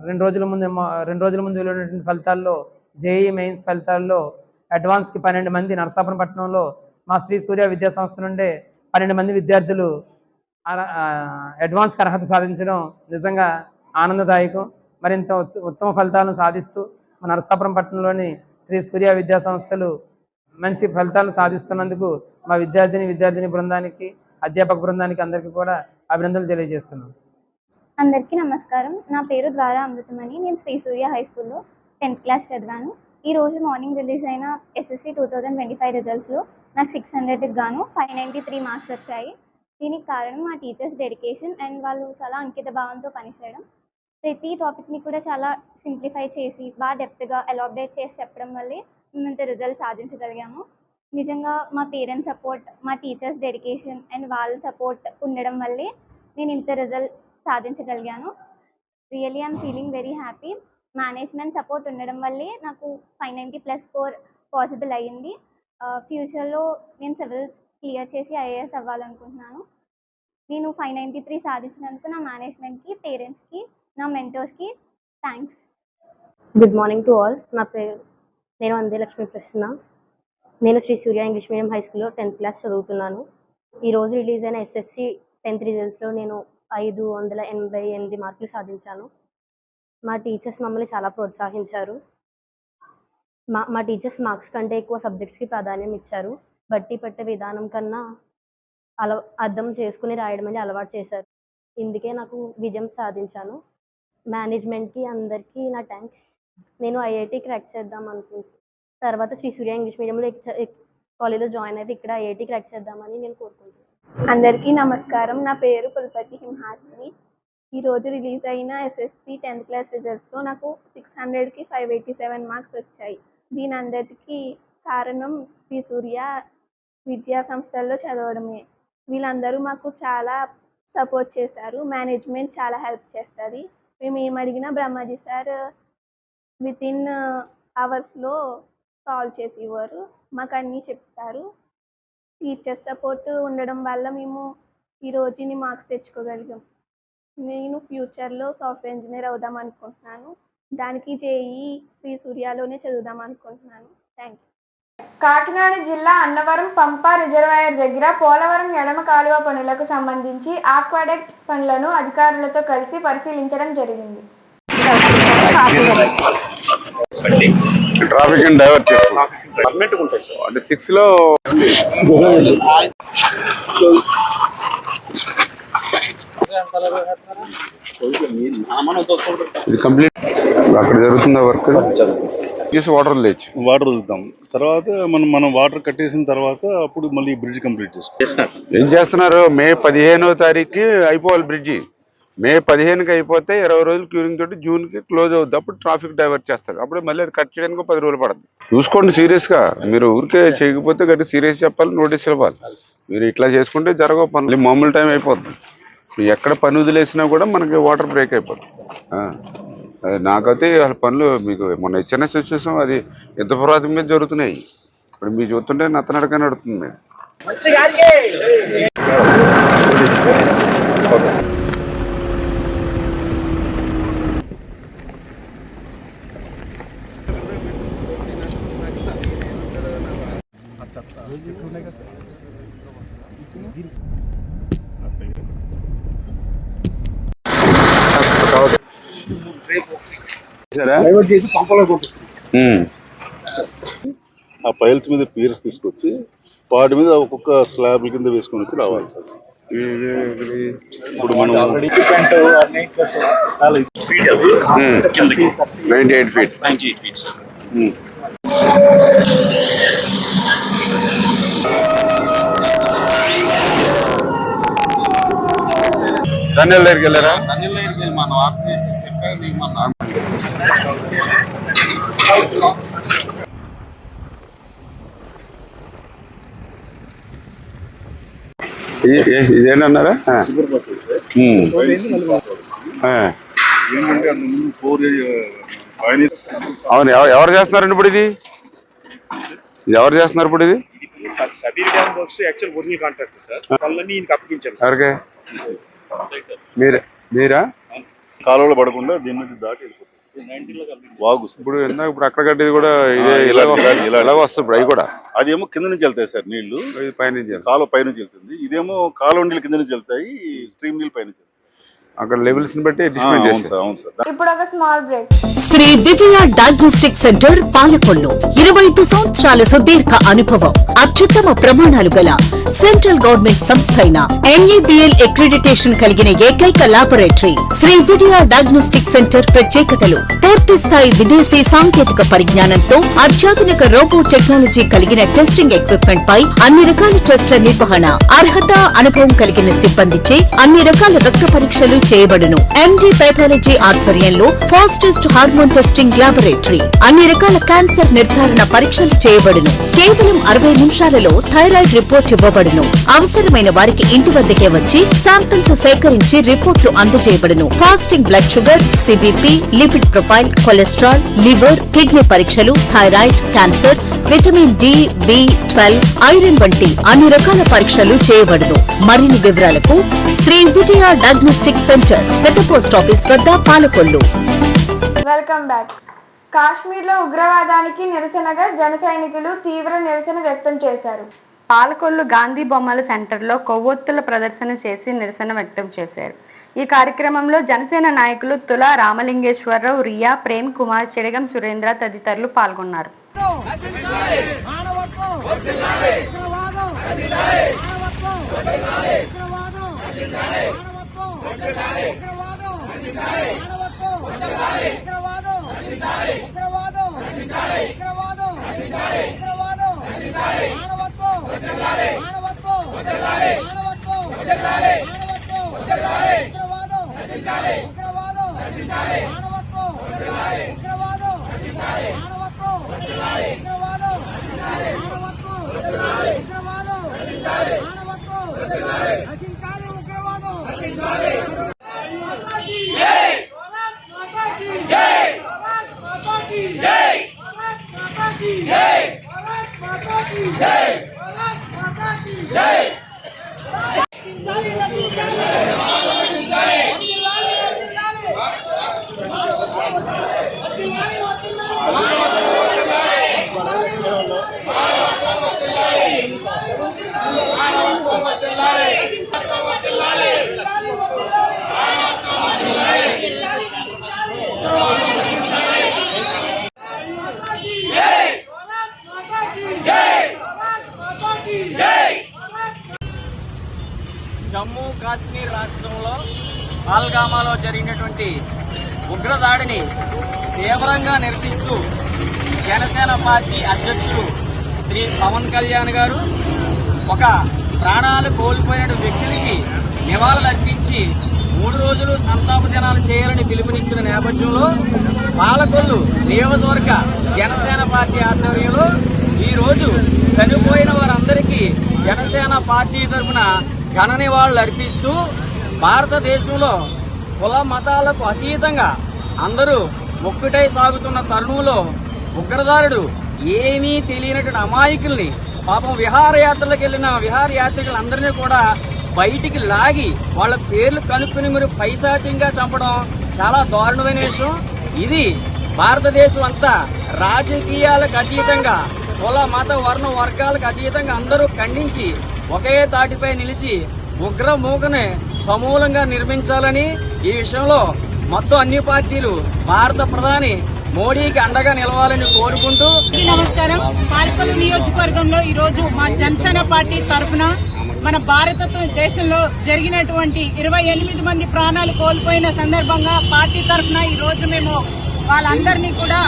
2 రోజుల ముందు వెళ్ళినటువంటి ఫలితాల్లో జేఈ మెయిన్స్ ఫలితాల్లో అడ్వాన్స్కి 12 మంది నరసాపురం పట్టణంలో మా శ్రీ సూర్య విద్యా సంస్థ నుండే 12 మంది విద్యార్థులు అడ్వాన్స్కి అర్హత సాధించడం నిజంగా ఆనందదాయకం. మరింత ఉత్తమ ఫలితాలను సాధిస్తూ మన నరసాపురం పట్టణంలోని శ్రీ సూర్య విద్యా సంస్థలు మంచి ఫలితాలను సాధిస్తున్నందుకు మా విద్యార్థిని బృందానికి, అధ్యాపక బృందానికి అందరికీ కూడా అభినందనలు తెలియజేస్తున్నాం. అందరికీ నమస్కారం. నా పేరు ద్వారా అమృతమణి. నేను శ్రీ సూర్య హై స్కూల్లో 10th క్లాస్ చదివాను. ఈరోజు మార్నింగ్ రిలీజ్ అయిన ఎస్ఎస్సి 2025 రిజల్ట్స్లో నాకు 600కి గాను 593 మార్క్స్ వచ్చాయి. దీనికి కారణం మా టీచర్స్ డెడికేషన్ అండ్ వాళ్ళు చాలా అంకిత భావంతో పనిచేయడం. ప్రతి టాపిక్ని కూడా చాలా సింప్లిఫై చేసి బాగా డెప్త్గా ఎలాబరేట్ చేసి చెప్పడం వల్లే మేము ఇంత రిజల్ట్ సాధించగలిగాము. నిజంగా మా పేరెంట్స్ సపోర్ట్, మా టీచర్స్ డెడికేషన్ అండ్ వాళ్ళ సపోర్ట్ ఉండడం వల్లే నేను ఇంత రిజల్ట్ సాధించగలిగాను. Really I'm feeling very happy. Management support ఉండడం వల్లే నాకు 590+ స్కోర్ పాసిబుల్ అయ్యింది. ఫ్యూచర్లో నేను సివిల్స్ క్లియర్ చేసి ఐఏఎస్ అవ్వాలనుకుంటున్నాను. నేను 593 సాధించినందుకు నా మేనేజ్మెంట్కి, పేరెంట్స్కి, నా మెంటర్స్కి thanks. Good morning to all. నా పేరు నేను అందే లక్ష్మీ ప్రసన్న. నేను Shri Surya English medium high స్కూల్లో 10th క్లాస్ చదువుతున్నాను. ఈరోజు రిలీజ్ అయిన ఎస్ఎస్సి 10th రిజల్ట్స్లో నేను 588 మార్కులు సాధించాను. మా టీచర్స్ మమ్మల్ని చాలా ప్రోత్సహించారు. మా టీచర్స్ మార్క్స్ కంటే ఎక్కువ సబ్జెక్ట్స్కి ప్రాధాన్యం ఇచ్చారు. బట్టి పట్టే విధానం కన్నా అర్థం చేసుకుని రాయడం అనేది అలవాటు చేశారు. ఇందుకే నాకు విజయం సాధించాను. మేనేజ్మెంట్కి అందరికీ నా థ్యాంక్స్. నేను ఐఐటి క్రాక్ చేద్దాం అనుకుంటున్నాను. తర్వాత శ్రీ సూర్య ఇంగ్లీష్ మీడియంలో కాలేజ్లో జాయిన్ అయితే ఇక్కడ ఐఐటి క్రాక్ చేద్దామని నేను కోరుకుంటున్నాను. అందరికీ నమస్కారం. నా పేరు పుల్పతి హింహాస్ని. ఈరోజు రిలీజ్ అయిన ఎస్ఎస్సి 10th క్లాస్ రిజల్ట్స్లో నాకు 600కి 587 మార్క్స్ వచ్చాయి. దీని అందరికీ కారణం శ్రీ సూర్య విద్యా సంస్థల్లో చదవడమే. వీళ్ళందరూ మాకు చాలా సపోర్ట్ చేశారు. మేనేజ్మెంట్ చాలా హెల్ప్ చేస్తుంది. మేము ఏమడిగినా బ్రహ్మాజీ సార్ వితిన్ అవర్స్లో సాల్వ్ చేసి ఇవ్వరు. మాకు అన్నీ చెప్తారు. టీచర్స్ సపోర్ట్ ఉండడం వల్ల మేము ఈరోజు ఇన్ని మార్క్స్ తెచ్చుకోగలిగాం. నేను ఫ్యూచర్లో సాఫ్ట్వేర్ ఇంజనీర్ అవుదాం అనుకుంటున్నాను. దానికి జేఈ శ్రీ సూర్యలోనే చదువుదాం అనుకుంటున్నాను. Thank you. కాకినాడ జిల్లా అన్నవరం పంపా రిజర్వాయర్ దగ్గర పోలవరం ఎడమ కాలువ పనులకు సంబంధించి ఆక్వాడక్ట్ పనులను అధికారులతో కలిసి పరిశీలించడం జరిగింది. ట్రాఫిక్ డైవర్ట్ చేసుకో అంటే 6లో ఇది కంప్లీట్ అక్కడ జరుగుతుందా వర్క్? వాటర్ లేచి వాటర్ వదులుతాం. తర్వాత మనం వాటర్ కట్టేసిన తర్వాత అప్పుడు మళ్ళీ బ్రిడ్జ్ కంప్లీట్ చేసుకోవాలి. ఏం చేస్తున్నారు? మే 15వ తారీఖుకి అయిపోవాలి బ్రిడ్జి. మే 15కి అయిపోతే 20 రోజులు క్యూరింగ్ తోటి జూన్కి క్లోజ్ అవుద్ది. అప్పుడు ట్రాఫిక్ డైవర్ట్ చేస్తారు. అప్పుడు మళ్ళీ అది కట్ చేయడానికి 10 రోజులు పడుతుంది. చూసుకోండి సీరియస్గా. మీరు ఊరికే చేయకపోతే గట్టి సీరియస్ చెప్పాలి, నోటీస్ ఇవ్వాలి. మీరు ఇట్లా చేసుకుంటే జరగవు పనులు. మామూలు టైం అయిపోద్ది. ఎక్కడ పని వదిలేసినా కూడా మనకి వాటర్ బ్రేక్ అయిపోద్ది. నాకైతే అసలు పనులు మీకు మొన్న ఇచ్చిన సిచ్యువేషన్ అది యుద్ధ పురాతం మీద జరుగుతున్నాయి. ఇప్పుడు మీరు చూస్తుంటే నత్తనడక నడుతుంది. డైవర్ట్ చేసి పంపలో పంపిస్తుంది. ఆ పైల్స్ మీద పీర్స్ తీసుకొచ్చి వాటి మీద ఒక్కొక్క స్లాబ్ కింద వేసుకొని వచ్చి రావాలి సార్. ఇప్పుడు మనం 98 feet. సార్. ధన్యాల దగ్గరికి వెళ్ళారా? ఇదేనన్నారా? ఏంటంటే అందులో 4 అవును. ఎవరు చేస్తున్నారండి ఇప్పుడు ఇది? ఎవరు చేస్తున్నారు ఇప్పుడు ఇది? Sabir dam works actual original contractor sir. వాళ్ళని ఈయనకి అప్పగించారు. ఎవరికే? మీరా? కాలువలో పడకుండా దీని మీద దాటి వెళ్ళిపోతుంది వాగు. ఇప్పుడు అక్కడ కట్టేది కూడా ఇదే ఇలా వస్తుంది. అవి కూడా అదేమో కింద నుంచి వెళ్తాయి సార్ నీళ్లు, పైనుంచి కాలువ పైనుంచి వెళ్తుంది. ఇదేమో కాలువ నీళ్ళు కింద నుంచి వెళ్తాయి, స్ట్రీమ్ నీళ్ళు పైనుంచి. అక్కడ లెవెల్స్ ని బట్టి అవును సార్. ఇప్పుడు ఒక small break. Shri Vijaya diagnostic centre Palakollu 25 సంవత్సరాల సుదీర్ఘ అనుభవం, అత్యుత్తమ ప్రమాణాలు గల సెంట్రల్ గవర్నమెంట్ సంస్థ అయిన NABL అక్రిడిటేషన్ కలిగిన ఏకైక laboratory Shri Vijaya diagnostic centre ప్రత్యేకతలు: పూర్తి స్థాయి విదేశీ సాంకేతిక పరిజ్ఞానంతో అత్యాధునిక రోబో టెక్నాలజీ కలిగిన టెస్టింగ్ ఎక్విప్మెంట్ పై అన్ని రకాల టెస్టుల నిర్వహణ, అర్హత అనుభవం కలిగిన సిబ్బందిచే అన్ని రకాల రక్త పరీక్షలు చేయబడును. MD పైథాలజీ ఆధ్వర్యంలో ఫాస్టెస్ట్ హార్మోన్ టెస్టింగ్ లాబొరేటరీ, అన్ని రకాల క్యాన్సర్ నిర్ధారణ పరీక్షలు చేయబడును. కేవలం 60 నిమిషాలలో థైరాయిడ్ రిపోర్ట్ ఇవ్వబడును. అవసరమైన వారికి ఇంటి వద్దకే వచ్చి శాంపిల్స్ సేకరించి రిపోర్ట్లు అందజేయబడును. Fasting blood sugar, CBP, lipid profile, cholesterol, liver, kidney పరీక్షలు, thyroid, cancer, vitamin D, B12, iron వంటి అన్ని రకాల పరీక్షలు చేయబడును. మరిన్ని వివరాలకు శ్రీ విజయ డయాగ్నోస్టిక్ సెంటర్, పెద్ద పోస్ట్ ఆఫీస్ వద్ద, పాలకొల్లు. Welcome back. కాశ్మీర్లో ఉగ్రవాదానికి నిరసనగా జన సైనికులు తీవ్ర నిరసన వ్యక్తం చేశారు. పాలకొల్లు గాంధీ బొమ్మల సెంటర్లో కొవ్వొత్తుల ప్రదర్శన చేసి నిరసన వ్యక్తం చేశారు. ఈ కార్యక్రమంలో జనసేన నాయకులు తులా రామలింగేశ్వరరావు, రియా, ప్రేమ్ కుమార్, చెడగం సురేంద్ర తదితరులు పాల్గొన్నారు. జమ్మూ కాశ్మీర్ రాష్ట్రంలో పహల్గామాలో జరిగినటువంటి ఉగ్రదాడిని తీవ్రంగా నిరసిస్తూ జనసేన పార్టీ అధ్యక్షుడు శ్రీ పవన్ కళ్యాణ్ గారు ఒక ప్రాణాలు కోల్పోయిన వ్యక్తులకి నివాళులర్పించి 3 రోజులు సంతాప దినాలు చేయాలని పిలుపునిచ్చిన నేపథ్యంలో పాలకొల్లు నియోజకవర్గ జనసేన పార్టీ ఆధ్వర్యంలో ఈ రోజు చనిపోయిన వారందరికీ జనసేన పార్టీ తరఫున ఘన నివాళులు అర్పిస్తూ భారతదేశంలో కుల మతాలకు అతీతంగా అందరూ ఒక్కటై సాగుతున్న తరుణంలో ఉగ్రదారుడు ఏమీ తెలియనటువంటి అమాయకుల్ని పాపం విహారయాత్రలకు వెళ్లిన విహారయాత్రికులందరినీ కూడా బయటికి లాగి వాళ్ళ పేర్లు కనుక్కుని మీరు పైశాచంగా చంపడం చాలా దారుణమైన విషయం. ఇది భారతదేశం అంతా రాజకీయాలకు అతీతంగా కుల మత వర్ణ వర్గాలకు అతీతంగా అందరూ ఖండించి ఒకే తాటిపై నిలిచి ఉగ్ర మూకని సమూలంగా నిర్మించాలని ఈ విషయంలో మొత్తం అన్ని పార్టీలు భారత ప్రధాని మోడీకి అండగా నిలవాలని కోరుకుంటూ నమస్కారం. పాలకొల్లు నియోజకవర్గంలో ఈరోజు మా జనసేన పార్టీ తరఫున మన దేశంలో జరిగినటువంటి 28 మంది ప్రాణాలు కోల్పోయిన సందర్భంగా పార్టీ తరఫున ఈరోజు మేము వాళ్ళందరినీ కూడా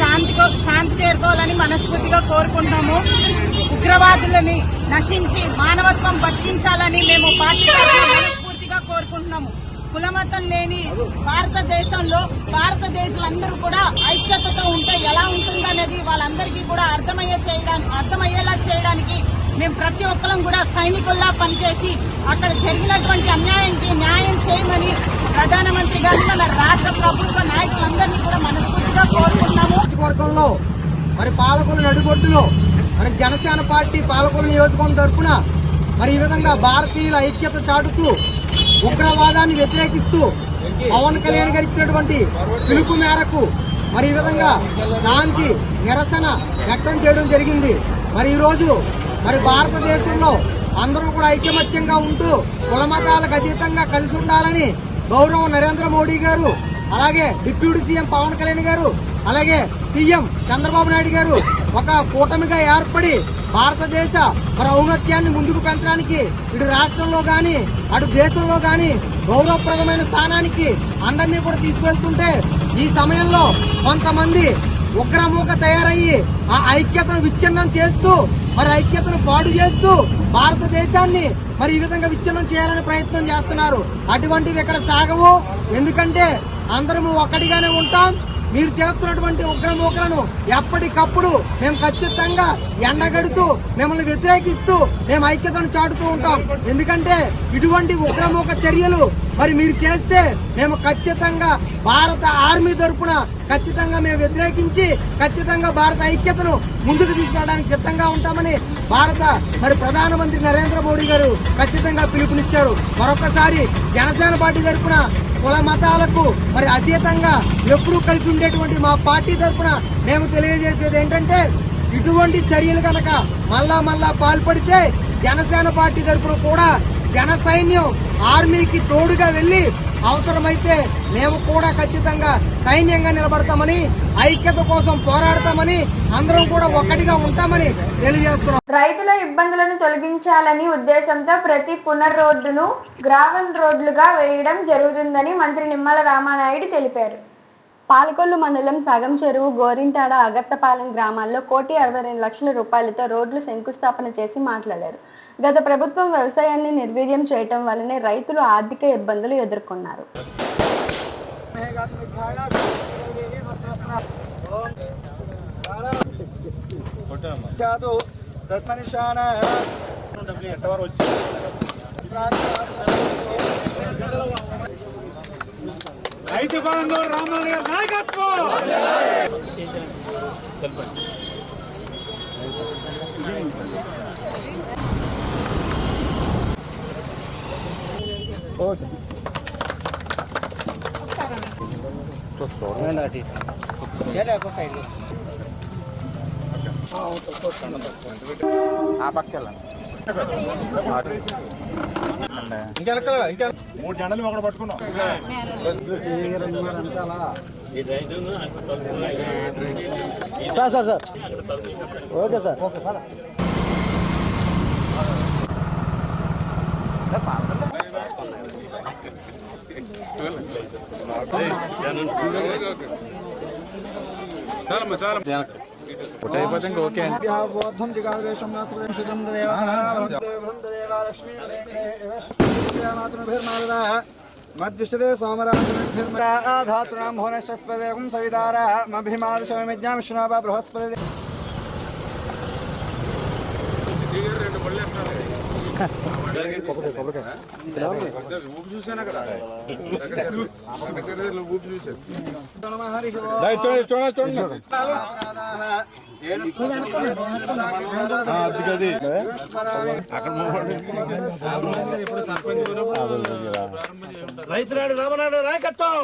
శాంతి చేరుకోవాలని మనస్ఫూర్తిగా కోరుకుంటున్నాము. ఉగ్రవాదులని నశించి మానవత్వం బతికించాలని మేము పార్టీ తరఫున మనస్ఫూర్తిగా కోరుకుంటున్నాము. కులమతం లేని భారతదేశంలో భారతదేశంలో కూడా ఐక్యతతో ఉంటే ఎలా ఉంటుందనేది వాళ్ళందరికీ కూడా అర్థమయ్యేలా చేయడానికి మేము ప్రతి ఒక్కరం కూడా సైనికుల్లా పనిచేసి అక్కడ జరిగినటువంటి అన్యాయానికి న్యాయం చేయమని ప్రధానమంత్రి గారు మన రాష్ట్ర ప్రభుత్వ నాయకులందరినీ కూడా మనస్ఫూర్తిగా కోరుకుంటున్నాము. వర్గంలో మరి పాలకొల్లు నడిబొడ్డులో మరి జనసేన పార్టీ పాలకొల్లు నియోజకవర్గం తరఫున మరి ఈ విధంగా భారతీయుల ఐక్యత చాటుతూ ఉగ్రవాదాన్ని వ్యతిరేకిస్తూ పవన్ కళ్యాణ్ గారు ఇచ్చినటువంటి పిలుపు మేరకు మరి ఈ విధంగా దానికి నిరసన వ్యక్తం చేయడం జరిగింది. మరి ఈరోజు మరి భారతదేశంలో అందరూ కూడా ఐకమత్యంగా ఉంటూ కులమతాలకు అతీతంగా కలిసి ఉండాలని గౌరవ నరేంద్ర మోడీ గారు, అలాగే డిప్యూటీ సీఎం పవన్ కళ్యాణ్ గారు, అలాగే సీఎం చంద్రబాబు నాయుడు గారు ఒక కూటమిగా ఏర్పడి భారతదేశ మరి ఔన్నత్యాన్ని ముందుకు పెంచడానికి ఇటు రాష్ట్రంలో గాని అటు దేశంలో గాని గౌరవప్రదమైన స్థానానికి అందరినీ కూడా తీసుకెళ్తుంటే ఈ సమయంలో కొంతమంది ఉగ్రమూక తయారయ్యి ఆ ఐక్యతను విచ్ఛిన్నం చేస్తూ మరి ఐక్యతను పాడు చేస్తూ భారతదేశాన్ని మరి ఈ విధంగా విచ్ఛిన్నం చేయాలని ప్రయత్నం చేస్తున్నారు. అటువంటివి ఇక్కడ సాగవు. ఎందుకంటే అందరము ఒక్కటిగానే ఉంటాం. మీరు చేస్తున్నటువంటి ఉగ్రమూకలను ఎప్పటికప్పుడు మేము ఖచ్చితంగా ఎండగడుతూ మిమ్మల్ని వ్యతిరేకిస్తూ మేము ఐక్యతను చాటుతూ ఉంటాం. ఎందుకంటే ఇటువంటి ఉగ్రమూక చర్యలు మరి మీరు చేస్తే మేము ఖచ్చితంగా భారత ఆర్మీ తరఫున ఖచ్చితంగా మేము వ్యతిరేకించి ఖచ్చితంగా భారత ఐక్యతను ముందుకు తీసుకెళ్ళడానికి సిద్ధంగా ఉంటామని భారత మరి ప్రధానమంత్రి నరేంద్ర మోడీ గారు ఖచ్చితంగా పిలుపునిచ్చారు. మరొకసారి జనసేన పార్టీ తరఫున కుల మతాలకు మరి అతీతంగా ఎప్పుడూ కలిసి ఉండేటువంటి మా పార్టీ తరఫున మేము తెలియజేసేది ఏంటంటే ఇటువంటి చర్యలు కనుక మళ్ళా పాల్పడితే జనసేన పార్టీ తరఫున కూడా జన సైన్యం ఆర్మీకి తోడుగా వెళ్లి అవసరమైతే మేము కూడా ఖచ్చితంగా సైన్యంగా నిలబడతామని, ఐక్యత కోసం పోరాడతామని, అందరం కూడా ఒక్కటిగా ఉంటామని తెలియజేస్తున్నాం. రైతుల ఇబ్బందులను తొలగించాలని ఉద్దేశంతో ప్రతి పునర్ రోడ్డును గ్రావెల్ రోడ్లుగా వేయడం జరుగుతుందని మంత్రి నిమ్మల రామానాయుడు తెలిపారు. పాలకొల్లు మండలం సగం చెరువు, గోరింటాడ, అగత్తపాలెం గ్రామాల్లో 1,62,00,000 రూపాయలతో రోడ్లు శంకుస్థాపన చేసి మాట్లాడారు. గత ప్రభుత్వం వ్యవసాయాన్ని నిర్వీర్యం చేయటం వల్లనే రైతులు ఆర్థిక ఇబ్బందులు ఎదుర్కొన్నారు. రైతు బంధు రామయ్య నాయకత్వం. ఇంకా 3 జంటలు ఒకటి పట్టుకున్నాం. Sir okay sir. మద్విషదే సోమరాధాతృణం భువనశ్వస్పదేకం సవితారా మభిమాదశమిజ్ఞాం విష్ణువా బృహస్పతి. రైతునాడు రామనాడు నాయకత్వం.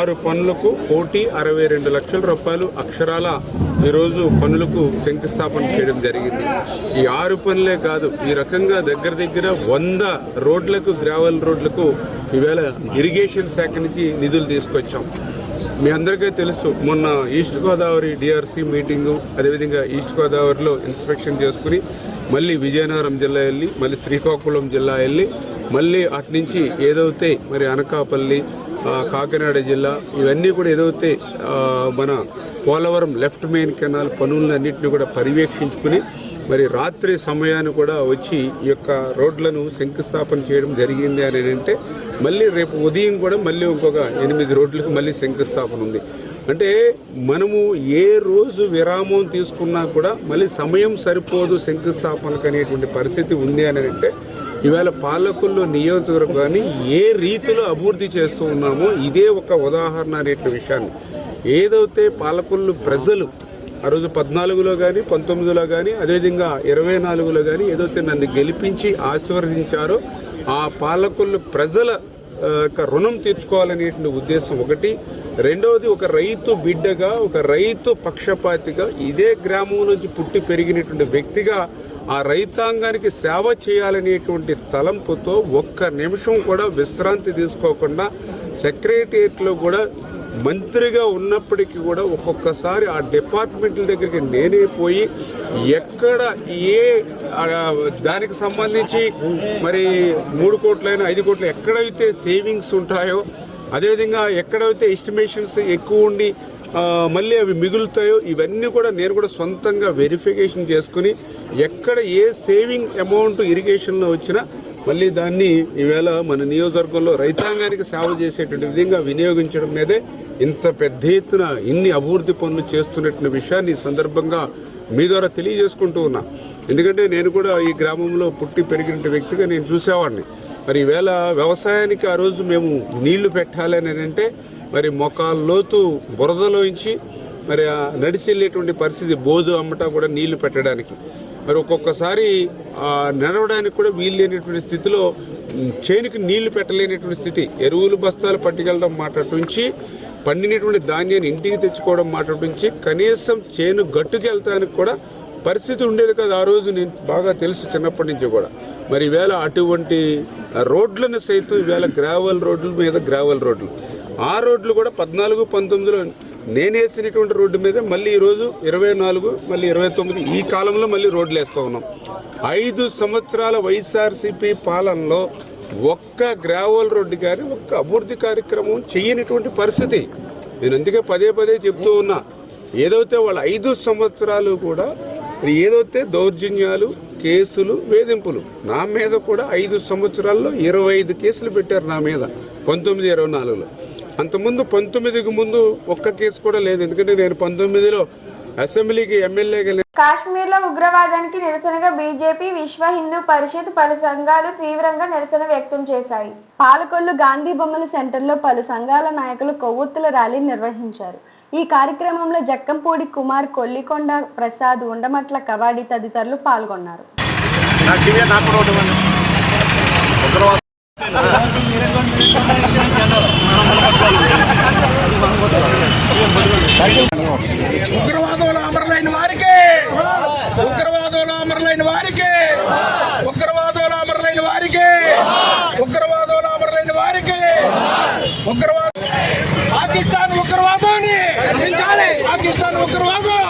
ఆరు పనులకు 1,62 లక్షల రూపాయలు అక్షరాల ఈరోజు పనులకు శంకుస్థాపన చేయడం జరిగింది. ఈ 6 పనులే కాదు, ఈ రకంగా దగ్గర 100 రోడ్లకు, గ్రావెల్ రోడ్లకు ఈవేళ ఇరిగేషన్ శాఖ నుంచి నిధులు తీసుకొచ్చాం. మీ అందరికీ తెలుసు, మొన్న ఈస్ట్ గోదావరి డిఆర్సీ మీటింగు, అదేవిధంగా ఈస్ట్ గోదావరిలో ఇన్స్పెక్షన్ చేసుకుని మళ్ళీ విజయనగరం జిల్లా వెళ్ళి, మళ్ళీ శ్రీకాకుళం జిల్లా వెళ్ళి, మళ్ళీ అటు నుంచి ఏదైతే మరి అనకాపల్లి, కాకినాడ జిల్లా, ఇవన్నీ కూడా ఏదైతే మన పోలవరం లెఫ్ట్ మెయిన్ కెనాల్ పనులన్నింటినీ కూడా పర్యవేక్షించుకుని మరి రాత్రి సమయాన్ని కూడా వచ్చి ఈ యొక్క రోడ్లను శంకుస్థాపన చేయడం జరిగింది అని అంటే, మళ్ళీ రేపు ఉదయం కూడా మళ్ళీ ఇంకొక 8 రోడ్లకు మళ్ళీ శంకుస్థాపన ఉంది. అంటే మనము ఏ రోజు విరామం తీసుకున్నా కూడా మళ్ళీ సమయం సరిపోదు శంకుస్థాపనకు అనేటువంటి పరిస్థితి ఉంది అని అంటే, ఇవాళ పాలకొల్లు నియోజకవర్గాన్ని ఏ రీతిలో అభివృద్ధి చేస్తూ ఉన్నామో ఇదే ఒక ఉదాహరణ అనేటువంటి విషయాన్ని ఏదైతే పాలకొల్లు ప్రజలు ఆ రోజు 14లో కానీ 19లో కానీ అదేవిధంగా 24లో కానీ ఏదైతే నన్ను గెలిపించి ఆశీర్వదించారో ఆ పాలకొల్లు ప్రజల రుణం తీర్చుకోవాలనేటువంటి ఉద్దేశం ఒకటి. రెండవది, ఒక రైతు బిడ్డగా, ఒక రైతు పక్షపాతిగా, ఇదే గ్రామం నుంచి పుట్టి పెరిగినటువంటి వ్యక్తిగా ఆ రైతాంగానికి సేవ చేయాలనేటువంటి తలంపుతో ఒక్క నిమిషం కూడా విశ్రాంతి తీసుకోకుండా సెక్రటేరియట్లో కూడా మంత్రిగా ఉన్నప్పటికీ కూడా ఒక్కొక్కసారి ఆ డిపార్ట్మెంట్ల దగ్గరికి నేనే పోయి ఎక్కడ ఏ దానికి సంబంధించి మరి 3 కోట్లైనా 5 కోట్లు ఎక్కడైతే సేవింగ్స్ ఉంటాయో, అదేవిధంగా ఎక్కడైతే ఎస్టిమేషన్స్ ఎక్కువ ఉండి మళ్ళీ అవి మిగులుతాయో ఇవన్నీ కూడా నేను కూడా సొంతంగా వెరిఫికేషన్ చేసుకుని ఎక్కడ ఏ సేవింగ్ అమౌంట్ ఇరిగేషన్లో వచ్చినా మళ్ళీ దాన్ని ఈవేళ మన నియోజకవర్గంలో రైతాంగానికి సేవ చేసేటువంటి విధంగా వినియోగించడం మీదే ఇంత పెద్ద ఎత్తున ఇన్ని అభివృద్ధి పనులు చేస్తున్నటువంటి విషయాన్ని ఈ సందర్భంగా మీ ద్వారా తెలియజేసుకుంటూ ఉన్నా. ఎందుకంటే నేను కూడా ఈ గ్రామంలో పుట్టి పెరిగిన వ్యక్తిగా నేను చూసేవాడిని. మరి ఈవేళ వ్యవసాయానికి ఆ రోజు మేము నీళ్లు పెట్టాలని అంటే మరి మొకాల లోతు బురదలోంచి మరి నడిచి వెళ్ళేటువంటి పరిస్థితి, బోధు అమ్మటా కూడా నీళ్లు పెట్టడానికి. మరి ఒక్కొక్కసారి నడవడానికి కూడా వీలు లేనటువంటి స్థితిలో చేనుకి నీళ్లు పెట్టలేనటువంటి స్థితి, ఎరువులు బస్తాలు పట్టుకెళ్ళడం మాట్లాడుంచి పండినటువంటి ధాన్యాన్ని ఇంటికి తెచ్చుకోవడం మాట్లాడుంచి కనీసం చేను గట్టుకు వెళ్తానికి కూడా పరిస్థితి ఉండేది కదా ఆ రోజు. నేను బాగా తెలుసు చిన్నప్పటి నుంచి కూడా. మరి ఈవేళ అటువంటి రోడ్లను సైతం ఈవేళ గ్రావెల్ రోడ్ల మీద గ్రావెల్ రోడ్లు, ఆ రోడ్లు కూడా 14, 19లో నేను వేసినటువంటి రోడ్డు మీద మళ్ళీ ఈరోజు 24, మళ్ళీ 29 ఈ కాలంలో మళ్ళీ రోడ్లు వేస్తూ ఉన్నాం. 5 సంవత్సరాల వైఎస్ఆర్సీపీ పాలనలో ఒక్క గ్రావెల్ రోడ్డు కానీ ఒక్క అభివృద్ధి కార్యక్రమం చేయనటువంటి పరిస్థితి. నేను అందుకే పదే చెప్తూ ఉన్నా, ఏదైతే వాళ్ళ 5 సంవత్సరాలు కూడా ఏదైతే దౌర్జన్యాలు, కేసులు, వేధింపులు నా మీద కూడా 5 సంవత్సరాల్లో 25 కేసులు పెట్టారు నా మీద 19, 24లో. అంతకుముందు 19కి ముందు ఒక్క కేసు కూడా లేదు. ఎందుకంటే నేను 19లో అసెంబ్లీకి ఎమ్మెల్యేగా. కాశ్మీర్లో ఉగ్రవాదానికి నిరసనగా బీజేపీ, విశ్వ హిందూ పరిషత్, పలు సంఘాలు తీవ్రంగా నిరసన వ్యక్తం చేశాయి. పాలకొల్లు గాంధీ బొమ్మల సెంటర్లో పలు సంఘాల నాయకులు కొవ్వొత్తుల ర్యాలీ నిర్వహించారు. ఈ కార్యక్రమంలో జక్కంపూడి కుమార్, కొల్లికొండ ప్రసాద్, ఉండమట్ల కవాడి తదితరులు పాల్గొన్నారు. ఉగ్రవాదంలో అమరులైన వారికి, ఉగ్రవాదంలో అమరులైన వారికి, ఉగ్రవాదంలో అమరులైన వారికి, ఉగ్రవాదంలో అమరులైన వారికి, ఉగ్రవాద పాకిస్తాన్ ఉగ్రవాదాన్ని రక్షించాలి. పాకిస్తాన్ ఉగ్రవాదం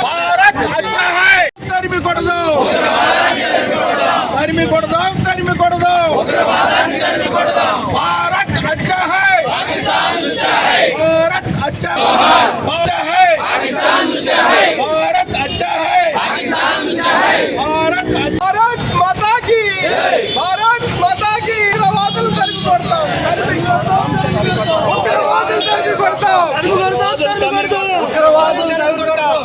భారత్ అచ్చా హై, తరిమి కొడదు, తరిమి కొడదు, తరిమి కొడదు. భారత్ అచ్చా హై, భారత్ అచ్చా హై, भारत अच्छा है, भारत माता की, भारत माता की. ఉగ్రవాదులు తరిమి కొడతాం, ఉగ్రవాదులు తరిమి కొడతాం, ఉగ్రవాదులు తరిమి కొడతాం.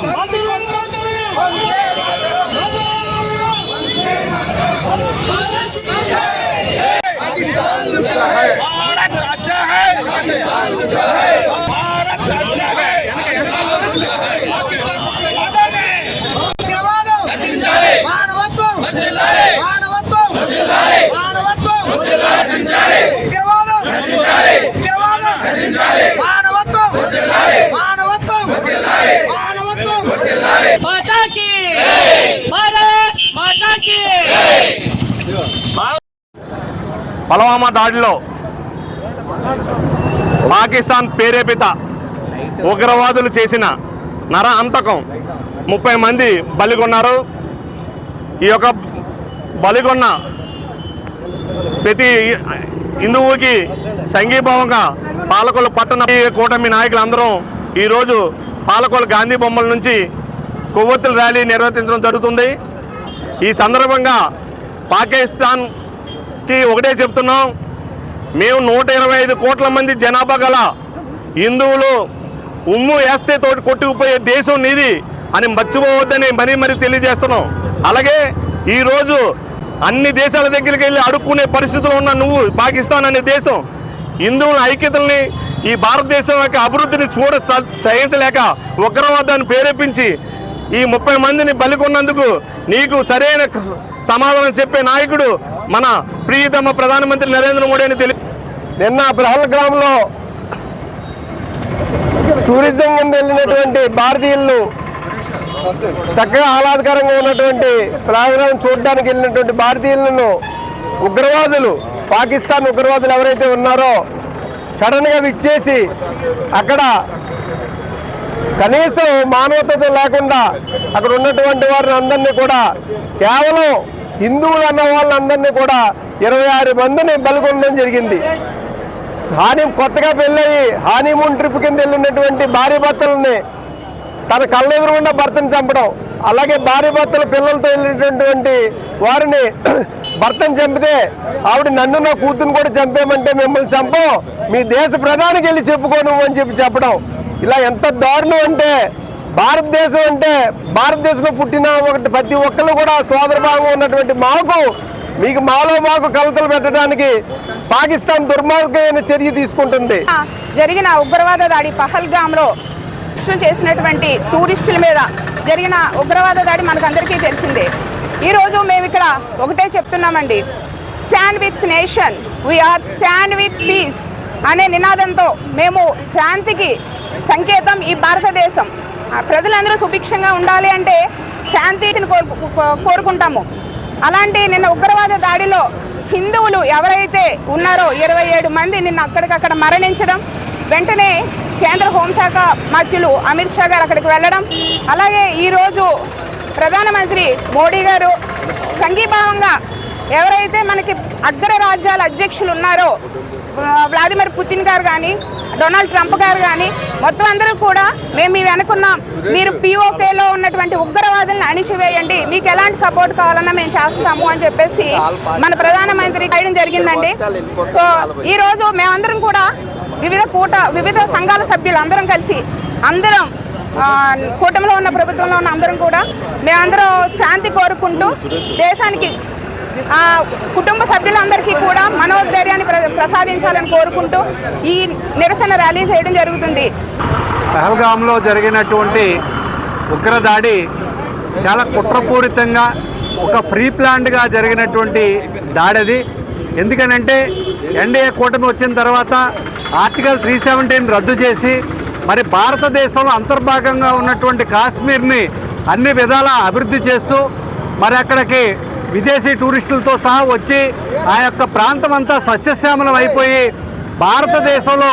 పుల్వామా దాడిలో పాకిస్తాన్ ప్రేరేపిత ఉగ్రవాదులు చేసిన నర అంతకం 30 మంది బలిగొన్నారు. ఈ యొక్క బలిగొన్న ప్రతి హిందువుకి సంఘీభావంగా పాలకొల్లు పట్టణ కూటమి నాయకులందరం ఈరోజు పాలకొల్లు గాంధీ బొమ్మల నుంచి కొవ్వొత్తుల ర్యాలీ నిర్వహించడం జరుగుతుంది. ఈ సందర్భంగా పాకిస్తాన్కి ఒకటే చెప్తున్నాం, మేము 125 కోట్ల మంది జనాభా గల హిందువులు ఉమ్ము వేస్తే తోటి కొట్టుకుపోయే దేశం నీది అని మర్చిపోవద్దని మరీ తెలియజేస్తున్నాం. అలాగే ఈరోజు అన్ని దేశాల దగ్గరికి వెళ్ళి అడుక్కునే పరిస్థితులు ఉన్న నువ్వు పాకిస్తాన్ అనే దేశం హిందువుల ఐక్యతల్ని ఈ భారతదేశం యొక్క అభివృద్ధిని సహించలేక ఉగ్రవాదాన్ని ప్రేరేపించి ఈ 30 మందిని బలికొన్నందుకు నీకు సరైన సమాధానం చెప్పే నాయకుడు మన ప్రియతమ ప్రధానమంత్రి నరేంద్ర మోడీ అని నిన్న పహల్గామ్లో టూరిజం కింద వెళ్ళినటువంటి భారతీయులు చక్కగా ఆహ్లాదకరంగా ఉన్నటువంటి ప్రోగ్రాం చూడడానికి వెళ్ళినటువంటి భారతీయులను ఉగ్రవాదులు, పాకిస్తాన్ ఉగ్రవాదులు ఎవరైతే ఉన్నారో సడన్గా విచ్చేసి అక్కడ కనీసం మానవత లేకుండా అక్కడ ఉన్నటువంటి వారిని అందరినీ కూడా కేవలం హిందువులు అన్న వాళ్ళందరినీ కూడా 26 మందిని బలికొనడం జరిగింది. కొత్తగా పెళ్ళయి హానీమూన్ ట్రిప్ కింద వెళ్ళినటువంటి భార్య భర్తలని తన కళ్ళెదురుగుండా భర్తను చంపడం, అలాగే భార్య భర్తల పిల్లలతో వెళ్ళినటువంటి వారిని భర్తను చంపితే ఆవిడ నన్ను నా కూతురుని కూడా చంపేమంటే మిమ్మల్ని చంపం, మీ దేశ ప్రధానికి వెళ్ళి చెప్పుకోను అని చెప్పడం. ఇలా ఎంత దారుణం అంటే భారతదేశం అంటే భారతదేశంలో పుట్టిన ప్రతి ఒక్కరు కూడా సోదరభావం ఉన్నటువంటి మాకు కలతలు పెట్టడానికి పాకిస్తాన్ దుర్మార్గమైన చర్య తీసుకుంటుంది. జరిగిన ఉగ్రవాద దాడి పహల్గామ్లో చేసినటువంటి టూరిస్టుల మీద జరిగిన ఉగ్రవాద దాడి మనకందరికీ తెలిసిందే. ఈరోజు మేము ఇక్కడ ఒకటే చెప్తున్నామండి, stand with nation, we are stand with peace అనే నినాదంతో మేము శాంతికి సంకేతం ఈ భారతదేశం. ప్రజలందరూ సుభిక్షంగా ఉండాలి అంటే శాంతిని కోరుకుంటాము. అలాంటి నిన్న ఉగ్రవాద దాడిలో హిందువులు ఎవరైతే ఉన్నారో 27 మంది నిన్న అక్కడికక్కడ మరణించడం, వెంటనే కేంద్ర హోంశాఖ మంత్రులు అమిత్ షా గారు అక్కడికి వెళ్ళడం, అలాగే ఈరోజు ప్రధానమంత్రి మోడీ గారు సంఘీభావంగా ఎవరైతే మనకి అగ్రరాజ్యాల అధ్యక్షులు ఉన్నారో వ్లాదిమిర్ పుతిన్ గారు కానీ డొనాల్డ్ ట్రంప్ గారు కానీ మొత్తం అందరూ కూడా మేము మీ వెనుకున్నాం, మీరు POKలో ఉన్నటువంటి ఉగ్రవాదులను అణిచివేయండి, మీకు ఎలాంటి సపోర్ట్ కావాలన్నా మేము చేస్తాము అని చెప్పేసి మన ప్రధానమంత్రి చేయడం జరిగిందండి. సో ఈరోజు మేమందరం కూడా వివిధ సంఘాల సభ్యులు అందరం కలిసి అందరం కూటమిలో ఉన్న ప్రభుత్వంలో ఉన్న అందరం కూడా మేమందరం శాంతి కోరుకుంటూ దేశానికి కుటుంబ సభ్యులందరికీ కూడా మనోధైర్యాన్ని ప్రసాదించాలని కోరుకుంటూ ఈ నిరసన ర్యాలీ చేయడం జరుగుతుంది. పహల్గామ్లో జరిగినటువంటి ఉగ్రదాడి చాలా కుట్రపూరితంగా ఒక ప్రీ ప్లాన్డ్గా జరిగినటువంటి దాడి. ఎందుకనంటే ఎన్డీఏ కూటమి వచ్చిన తర్వాత ఆర్టికల్ 317 రద్దు చేసి మరి భారతదేశంలో అంతర్భాగంగా ఉన్నటువంటి కాశ్మీర్ని అన్ని విధాలా అభివృద్ధి చేస్తూ మరి అక్కడికి విదేశీ టూరిస్టులతో సహా వచ్చి ఆ యొక్క ప్రాంతం అంతా సస్యశ్యామలం అయిపోయి భారతదేశంలో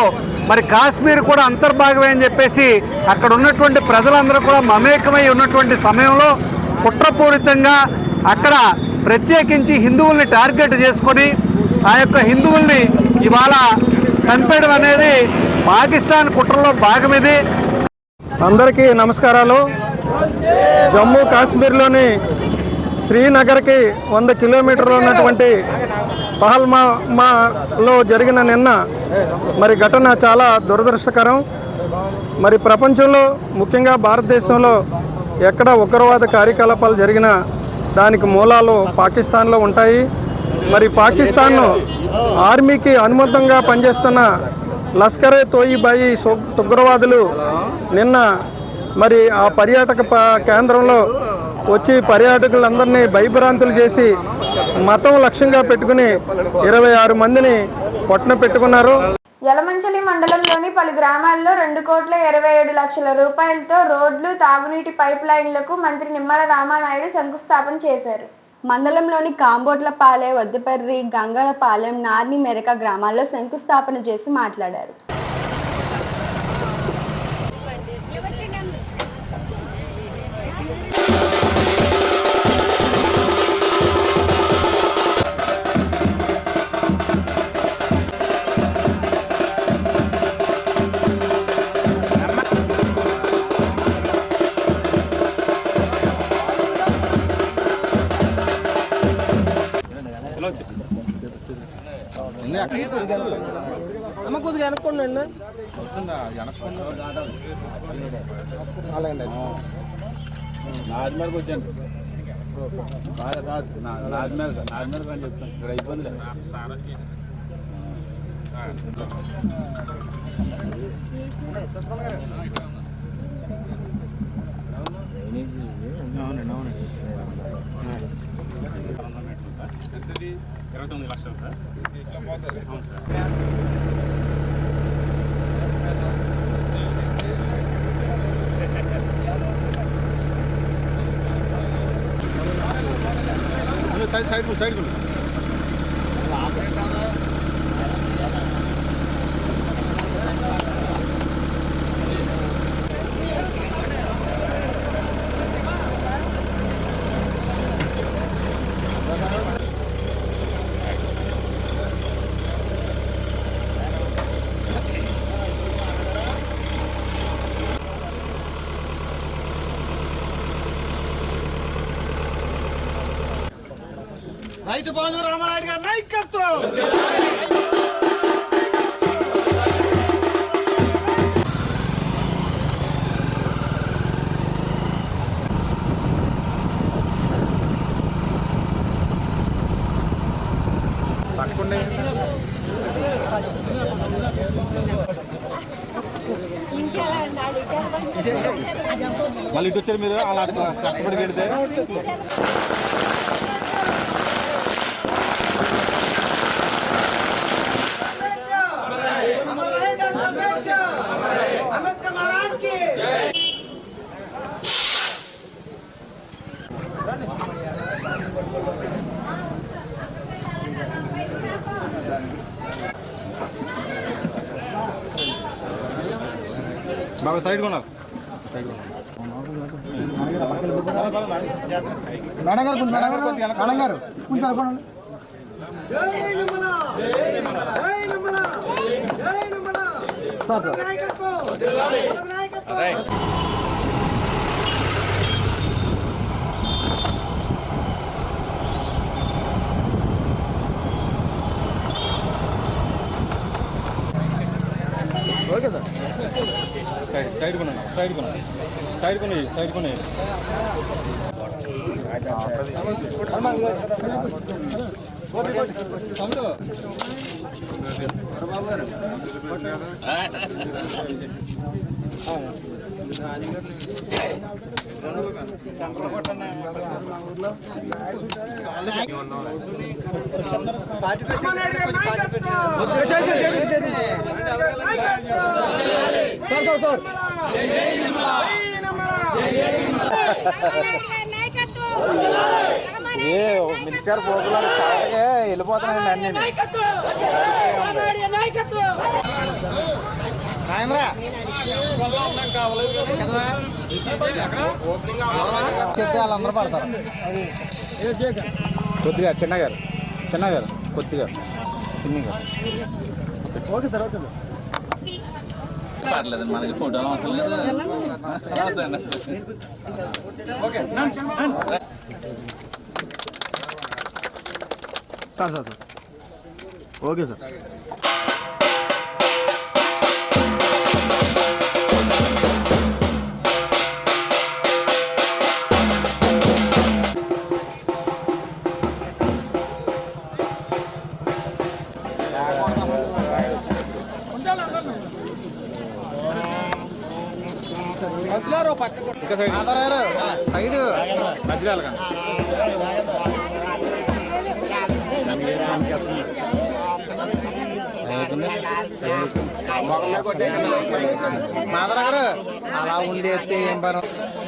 మరి కాశ్మీర్ కూడా అంతర్భాగమే అని చెప్పేసి అక్కడ ఉన్నటువంటి ప్రజలందరూ కూడా మమేకమై ఉన్నటువంటి సమయంలో కుట్రపూరితంగా అక్కడ ప్రత్యేకించి హిందువుల్ని టార్గెట్ చేసుకొని ఆ యొక్క హిందువుల్ని ఇవాళ చంపేయడం అనేది పాకిస్తాన్ కుట్రలో భాగం. ఇది అందరికీ నమస్కారాలు. జమ్మూ కాశ్మీర్లోని శ్రీనగర్కి 100 కిలోమీటర్లు ఉన్నటువంటి పహల్గామ్లో జరిగిన నిన్న మరి ఘటన చాలా దురదృష్టకరం. మరి ప్రపంచంలో ముఖ్యంగా భారతదేశంలో ఎక్కడ ఉగ్రవాద కార్యకలాపాలు జరిగినా దానికి మూలాలు పాకిస్తాన్లో ఉంటాయి. మరి పాకిస్తాన్ ఆర్మీకి అనుమతంగా పనిచేస్తున్న లష్కరే తోయిబాయి ఉగ్రవాదులు నిన్న మరి ఆ పర్యాటక కేంద్రంలో వచ్చి పర్యాటకులందరినీ భయభ్రాంతులు చేసి మతం లక్ష్యంగా పెట్టుకుని 26 మందిని పొట్టన పెట్టుకున్నారు. యలమంచిలి మండలంలోని పలు గ్రామాల్లో 2,27,00,000 రూపాయలతో రోడ్లు, తాగునీటి పైప్ లైన్లకు మంత్రి నిమ్మల రామానాయుడు శంకుస్థాపన చేశారు. మండలంలోని కాంబోట్లపాలెం, వద్దపర్రి, గంగలపాలెం, నార్ని మెరక గ్రామాల్లో శంకుస్థాపన చేసి మాట్లాడారు. కొద్దిగా వెనక్కోండి అండి. నాజ్మేర్కి వచ్చాను బాగా కాదు నాజ్మేర్ అని చెప్తాను ఇక్కడ ఇబ్బంది అవునండి 29 లక్షలు సార్. అవును సార్. సైడ్ రైతు బంధు రామానాయుడు గారి నాయకత్వం. మళ్ళీ ఇటు వచ్చారు మీరు అలా కష్టపడి పెడితే బాబా సైడ్ కొనాలి. మేడం గారు కొంచెం అనుకోండి. Okay sir. సైడ్ కొనే మిక్చర్ పోగులు వెళ్ళిపోతున్నాయండి అన్ని. చెప్తే వాళ్ళందరూ పడతారు. కొద్దిగా చిన్నగారు కొద్దిగా చిన్నగా. Okay sir. Okay sir. పర్లేదు మనకి ఫోటోలు అవసరం లేదు. Sir okay sir. మాదరగారు అలా ఉండేస్తే ఏం పని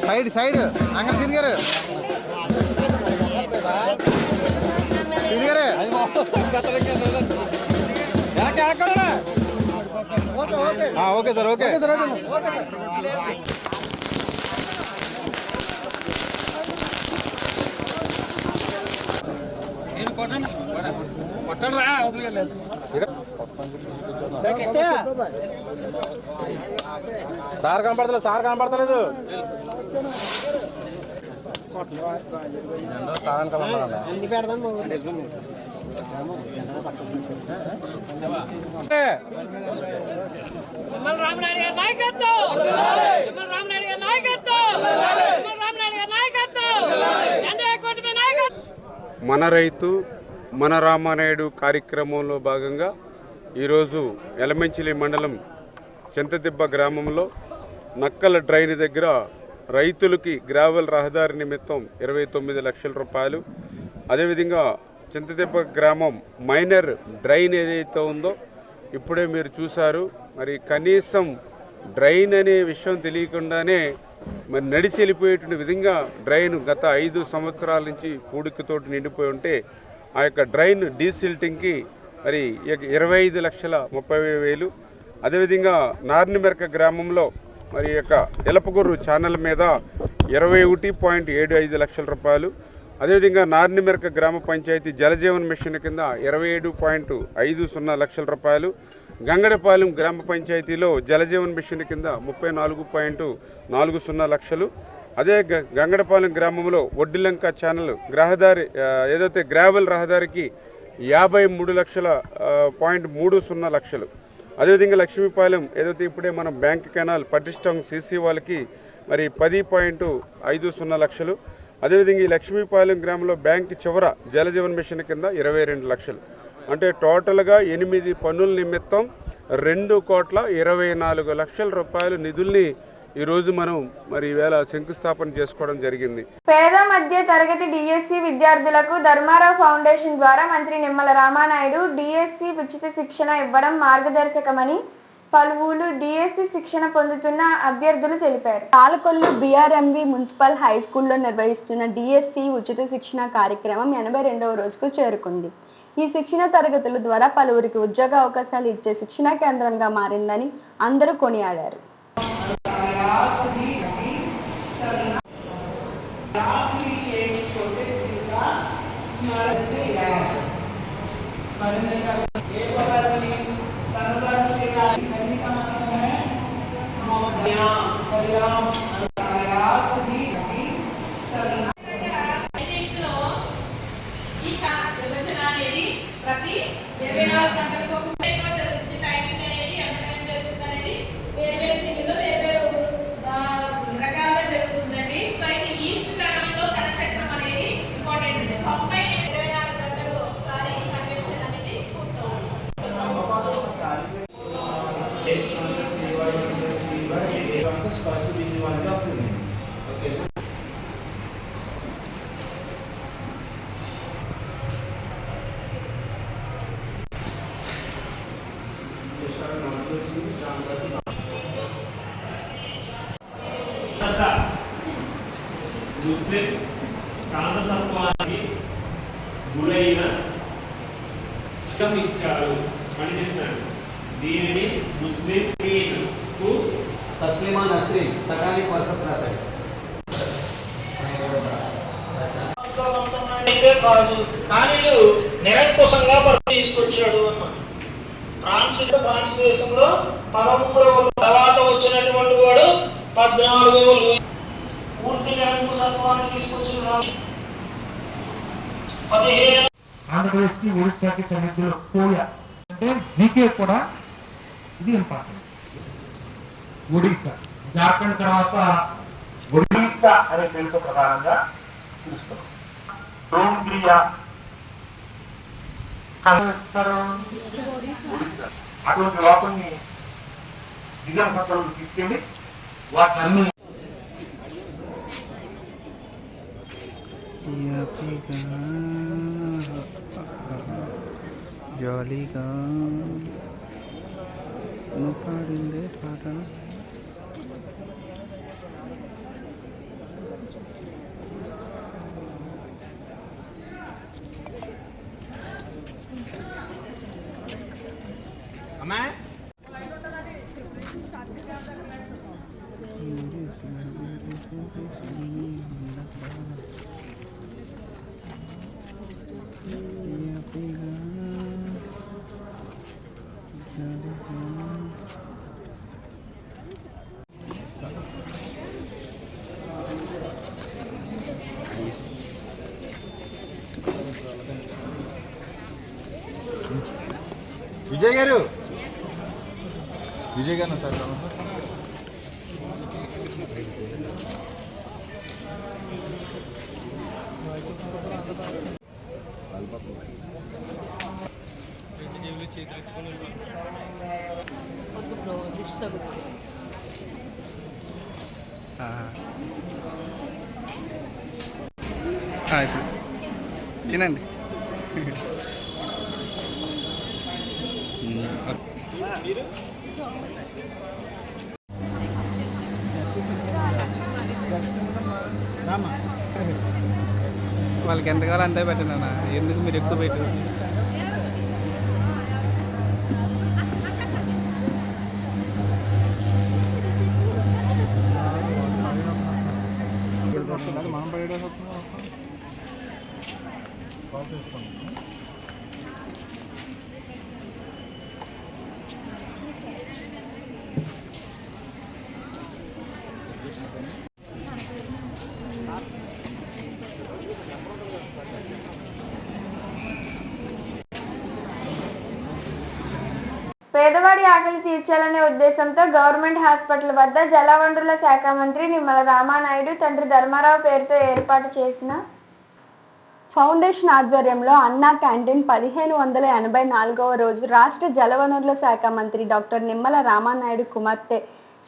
సైడ్ సైడ్ అంగ తిరిగారు తిరిగారు okay sir okay sir sir కనపడతలేదు సార్ కనపడతలేదు మన రైతు మన రామానాయుడు కార్యక్రమంలో భాగంగా ఈరోజు ఎలమంచిలి మండలం చింతదిబ్బ గ్రామంలో నక్కల డ్రైన్ దగ్గర రైతులకి గ్రావెల్ రహదారి నిమిత్తం 29 లక్షల రూపాయలు, అదేవిధంగా చింతదిబ్బ గ్రామం మైనర్ డ్రైన్ ఏదైతే ఉందో ఇప్పుడే మీరు చూశారు. మరి కనీసం డ్రైన్ అనే విషయం తెలియకుండానే మరి నడిచి వెళ్ళిపోయేటువంటి విధంగా డ్రైన్ గత 5 సంవత్సరాల నుంచి పూడికతోటి నిండిపోయి ఉంటే ఆ యొక్క డ్రైన్ డీసిల్టింగ్కి మరి 25,30,000. అదేవిధంగా నార్నిమెరక గ్రామంలో మరి యొక్క ఎలపగుర్రు ఛానల్ మీద 21.75 లక్షల రూపాయలు. అదేవిధంగా నార్నిమెరక గ్రామ పంచాయతీ జలజీవన్ మిషన్ కింద 27.50 లక్షల రూపాయలు. గంగడపాలెం గ్రామ పంచాయతీలో జలజీవన్ మిషన్ కింద 34.40 లక్షలు. అదే గంగడపాలెం గ్రామంలో ఒడ్డిలంక ఛానల్ రహదారి ఏదైతే గ్రావెల్ రహదారికి 53.30 లక్షలు. అదేవిధంగా లక్ష్మీపాలెం ఏదైతే ఇప్పుడే మనం బ్యాంక్ కెనాల్ పటిష్టం సీసీ వాళ్ళకి మరి 10.50 లక్షలు. అదేవిధంగా ఈ లక్ష్మీపాలెం గ్రామంలో బ్యాంక్ చివర జలజీవన్ మిషన్ కింద 22 లక్షలు. అంటే టోటల్గా 8 పనుల నిమిత్తం 2,24 లక్షల రూపాయల నిధుల్ని ఈరోజు మనం మరి ఈవేళ శంకుస్థాపన చేసుకోవడం జరిగింది. పేద మధ్య తరగతి డిఎస్సి విద్యార్థులకు ధర్మారావు ఫౌండేషన్ ద్వారా మంత్రి నిమ్మల రామానాయుడు డిఎస్సి ఉచిత శిక్షణ ఇవ్వడం మార్గదర్శకమని పలువురు డిఎస్సి శిక్షణ పొందుతున్న అభ్యర్థులు తెలిపారు. పాలకొల్లు బిఆర్ఎంవి మున్సిపల్ హై స్కూల్లో నిర్వహిస్తున్న డిఎస్సి ఉచిత శిక్షణ కార్యక్రమం 82వ రోజుకు చేరుకుంది. ఈ శిక్షణ తరగతుల ద్వారా పలువురికి ఉద్యోగ అవకాశాలు ఇచ్చే శిక్షణా కేంద్రంగా మారిందని అందరూ కొనియాడారు. ప్రతి 24 గంటలకు టైమింగ్ అనేది ఎంత టైం జరుగుతుంది అనేది వేరే జిల్లాలో వేరే రకాలుగా జరుగుతుందండి. సో ఇది ఈస్ట్ కాలంలో కనచక్రం అనేది ఇంపార్టెంట్ ఉంది. 24 గంటలు ఒకసారి పర్యవేక్షణ అనేది పూర్తవుతుంది. ముస్లిం చాందసత్వానికి గురైన ఇచ్చారు అని చెప్పారు. దీనిని ముస్లిం తస్లిమా నస్రీన్ సకాలిక్ వర్సెస్ రాశాడు. కాదు కానీ నిరంకుశంగా తీసుకొచ్చాడు అన్నమాట. ఫ్రాన్స్ దేశంలో 13వ తర్వాత వచ్చినటువంటి వాడు 14వ పూర్తి నిరంకుశత్వాన్ని తీసుకొచ్చిన 15 ఆంధ్రప్రదేశ్కి ఒడిశాకి సరిహద్దులో కోయా అంటే జీకే కూడా ఇది ఇంపార్టెంట్. ఒడిశా జార్ఖండ్ తర్వాత ఒడిశా అనే పేరుతో ప్రధానంగా పిలుస్తాం. డోంగ్రియా ఒడిశా అటువంటి లోపలిని దిగ్గర పత్రాలు తీసుకెళ్ళి వాటిని జాలీగా పాడిందే పాట. విజయ్ గారు సార్ తినండి. వాళ్ళకి ఎంత కావాలో అంతే పెట్టండి అన్న, ఎందుకు మీరు ఎక్కువ పెట్టు. మనం బయట పేదవాడి ఆకలి తీర్చాలనే ఉద్దేశంతో గవర్నమెంట్ హాస్పిటల్ వద్ద జలవనరుల శాఖ మంత్రి నిమ్మల రామానాయుడు తండ్రి ధర్మారావు పేరుతో ఏర్పాటు చేసిన ఫౌండేషన్ ఆధ్వర్యంలో అన్నా క్యాంటీన్ 1584వ రోజు రాష్ట్ర జలవనరుల శాఖ మంత్రి డాక్టర్ నిమ్మల రామానాయుడు కుమార్తె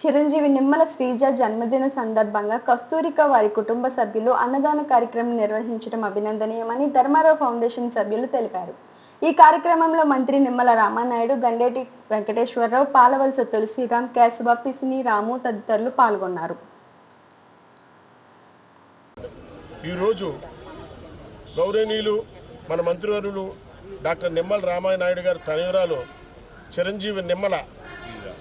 చిరంజీవి నిమ్మల శ్రీజ జన్మదిన సందర్భంగా కస్తూరిక వారి కుటుంబ సభ్యులు అన్నదాన కార్యక్రమం నిర్వహించడం అభినందనీయమని ధర్మారావు ఫౌండేషన్ సభ్యులు తెలిపారు. ఈ కార్యక్రమంలో మంత్రి నిమ్మల రామానాయుడు, గండేటి వెంకటేశ్వరరావు, పాలవలస తులసిరామ్, కేశవ, పిసిని రాము తదితరులు పాల్గొన్నారు. ఈరోజు గౌరవనీయులు మన మంత్రివర్యులు డాక్టర్ నిమ్మల రామానాయుడు గారి తనయురాలు చిరంజీవి నిమ్మల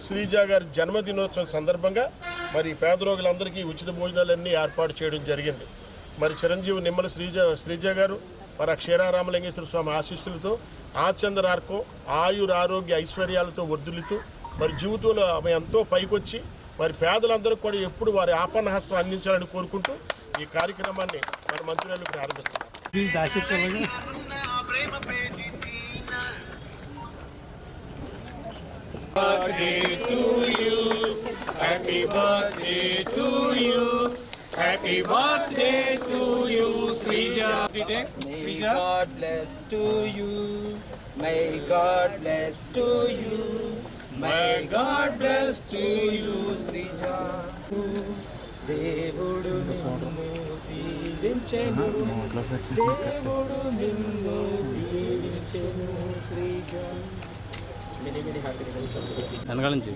శ్రీజ గారి జన్మదినోత్సవం సందర్భంగా మరి పేద రోగులందరికీ ఉచిత భోజనాలన్నీ ఏర్పాటు చేయడం జరిగింది. మరి చిరంజీవి నిమ్మల శ్రీజ గారు మరి క్షీరారామలింగేశ్వర స్వామి ఆశీస్సులతో ఆచంద్రార్కం ఆయురారోగ్య ఐశ్వర్యాలతో వర్ధులుతూ మరి జీవితంలో ఆమె ఎంతో పైకొచ్చి మరి పేదలందరూ కూడా ఎప్పుడు వారి ఆపన్న హస్తం అందించాలని కోరుకుంటూ ఈ కార్యక్రమాన్ని మన మంత్రులు ప్రారంభిస్తున్నారు. Happy birthday to you, Srija. May God bless to you. May God bless to you. May God bless to you, Srija. దేవుడు నిన్ను దీవించెను. దేవుడు నిన్ను దీవించెను, శ్రీజ. Many happy returns. వెనకాల నుంచి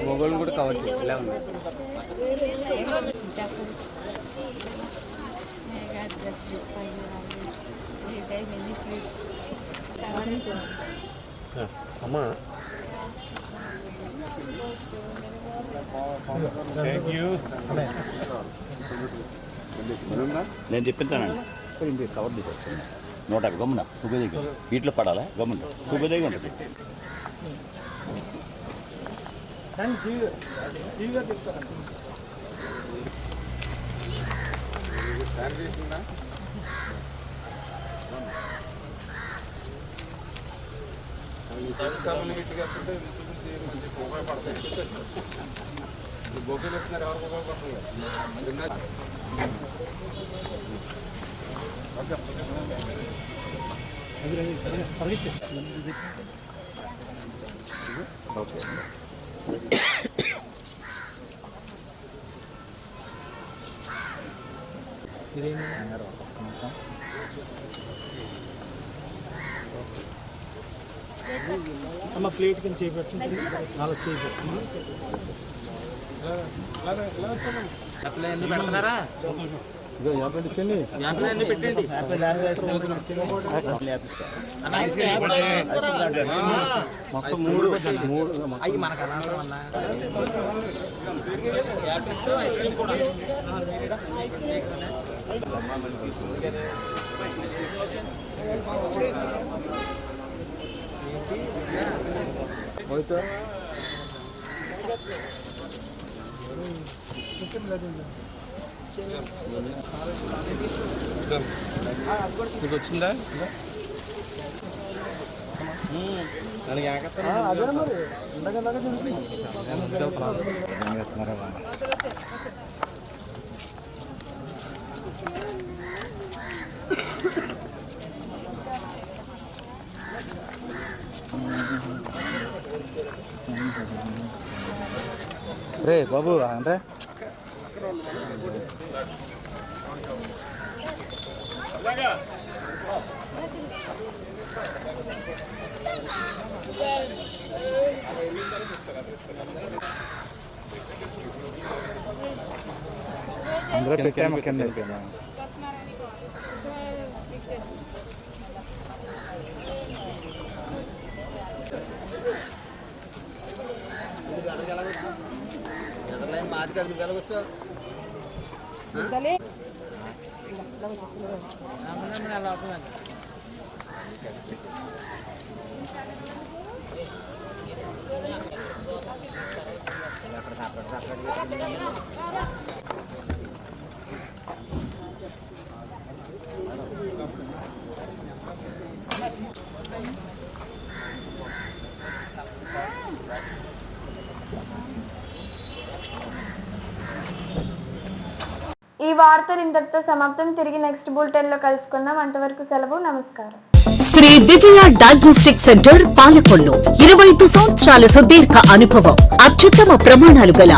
మొగోళ్ళు కూడా కవర్ చేసి ఇలా ఉన్నాయి. అమ్మా నేను చెప్పించానండి కవర్ తీసుకొస్తాను 150 గమ్మున సుఖదేవి వీటిలో పడాలా గమ్మున సుఖదేవి ఉంటుంది. బొకేలు ఇస్తున్నారు, ఎవరికి ఉపయోగపడుతుంది? అమ్మ ప్లేట్ కింద చేపెట్టింది, అలా చేపెట్టింది. మొత్తం మూడు అవి మనకు ఐస్ క్రీమ్ కూడా మీకు వచ్చిందా? దానికి అదే మరి రే బాబు అంటే అందరూ పెట్టాము కింద అయిపోయినా. మాది కాదు, నువ్వు వెళ్ళవచ్చా? ఈ వార్తలు ఇంతటితో సమాప్తం. తిరిగి నెక్స్ట్ బులెటిన్ లో కలుసుకుందాం. అంతవరకు సెలవు, నమస్కారం. శ్రీ విజయ డయాగ్నోస్టిక్ సెంటర్ పాలకొల్లు 25 సంవత్సరాల సుదీర్ఘ అనుభవం, అత్యుత్తమ ప్రమాణాలు గల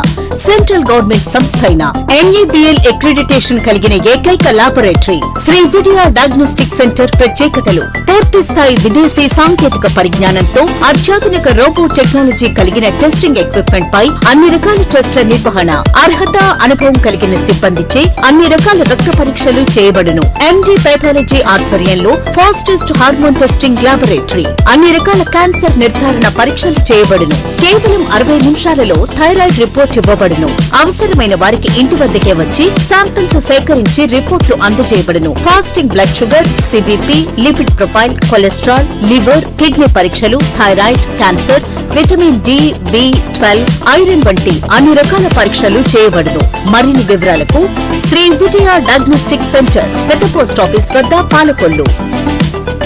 సెంట్రల్ గవర్నమెంట్ సంస్థ అయిన NABL అక్రిడిటేషన్ కలిగిన ఏకైక laboratory Shri Vijaya diagnostic centre ప్రత్యేకతలు: పూర్తి స్థాయి విదేశీ సాంకేతిక పరిజ్ఞానంతో అత్యాధునిక రోబో టెక్నాలజీ కలిగిన టెస్టింగ్ ఎక్విప్మెంట్ పై అన్ని రకాల టెస్టుల నిర్వహణ, అర్హత, అనుభవం కలిగిన సిబ్బందిచే అన్ని రకాల రక్త పరీక్షలు చేయబడును. MD పెథాలజీ ఆధ్వర్యంలో ఫాస్టెస్ట్ హార్మోన్ టెస్టింగ్ లాబొరేటరీ, అన్ని రకాల క్యాన్సర్ నిర్ధారణ పరీక్షలు చేయబడును. కేవలం 60 నిమిషాలలో థైరాయిడ్ రిపోర్ట్ ఇవ్వబడును. అవసరమైన వారికి ఇంటి వద్దకే వచ్చి శాంపిల్స్ సేకరించి రిపోర్ట్లు అందజేయబడును. Fasting blood sugar, CBP, lipid profile, cholesterol, liver, kidney పరీక్షలు, thyroid, cancer, vitamin D, B12, iron వంటి అన్ని రకాల పరీక్షలు చేయబడును. మరిన్ని వివరాలకు శ్రీ విజయ డయాగ్నోస్టిక్ సెంటర్, పెద్ద పోస్ట్ ఆఫీస్ వద్ద, పాలకొల్లు.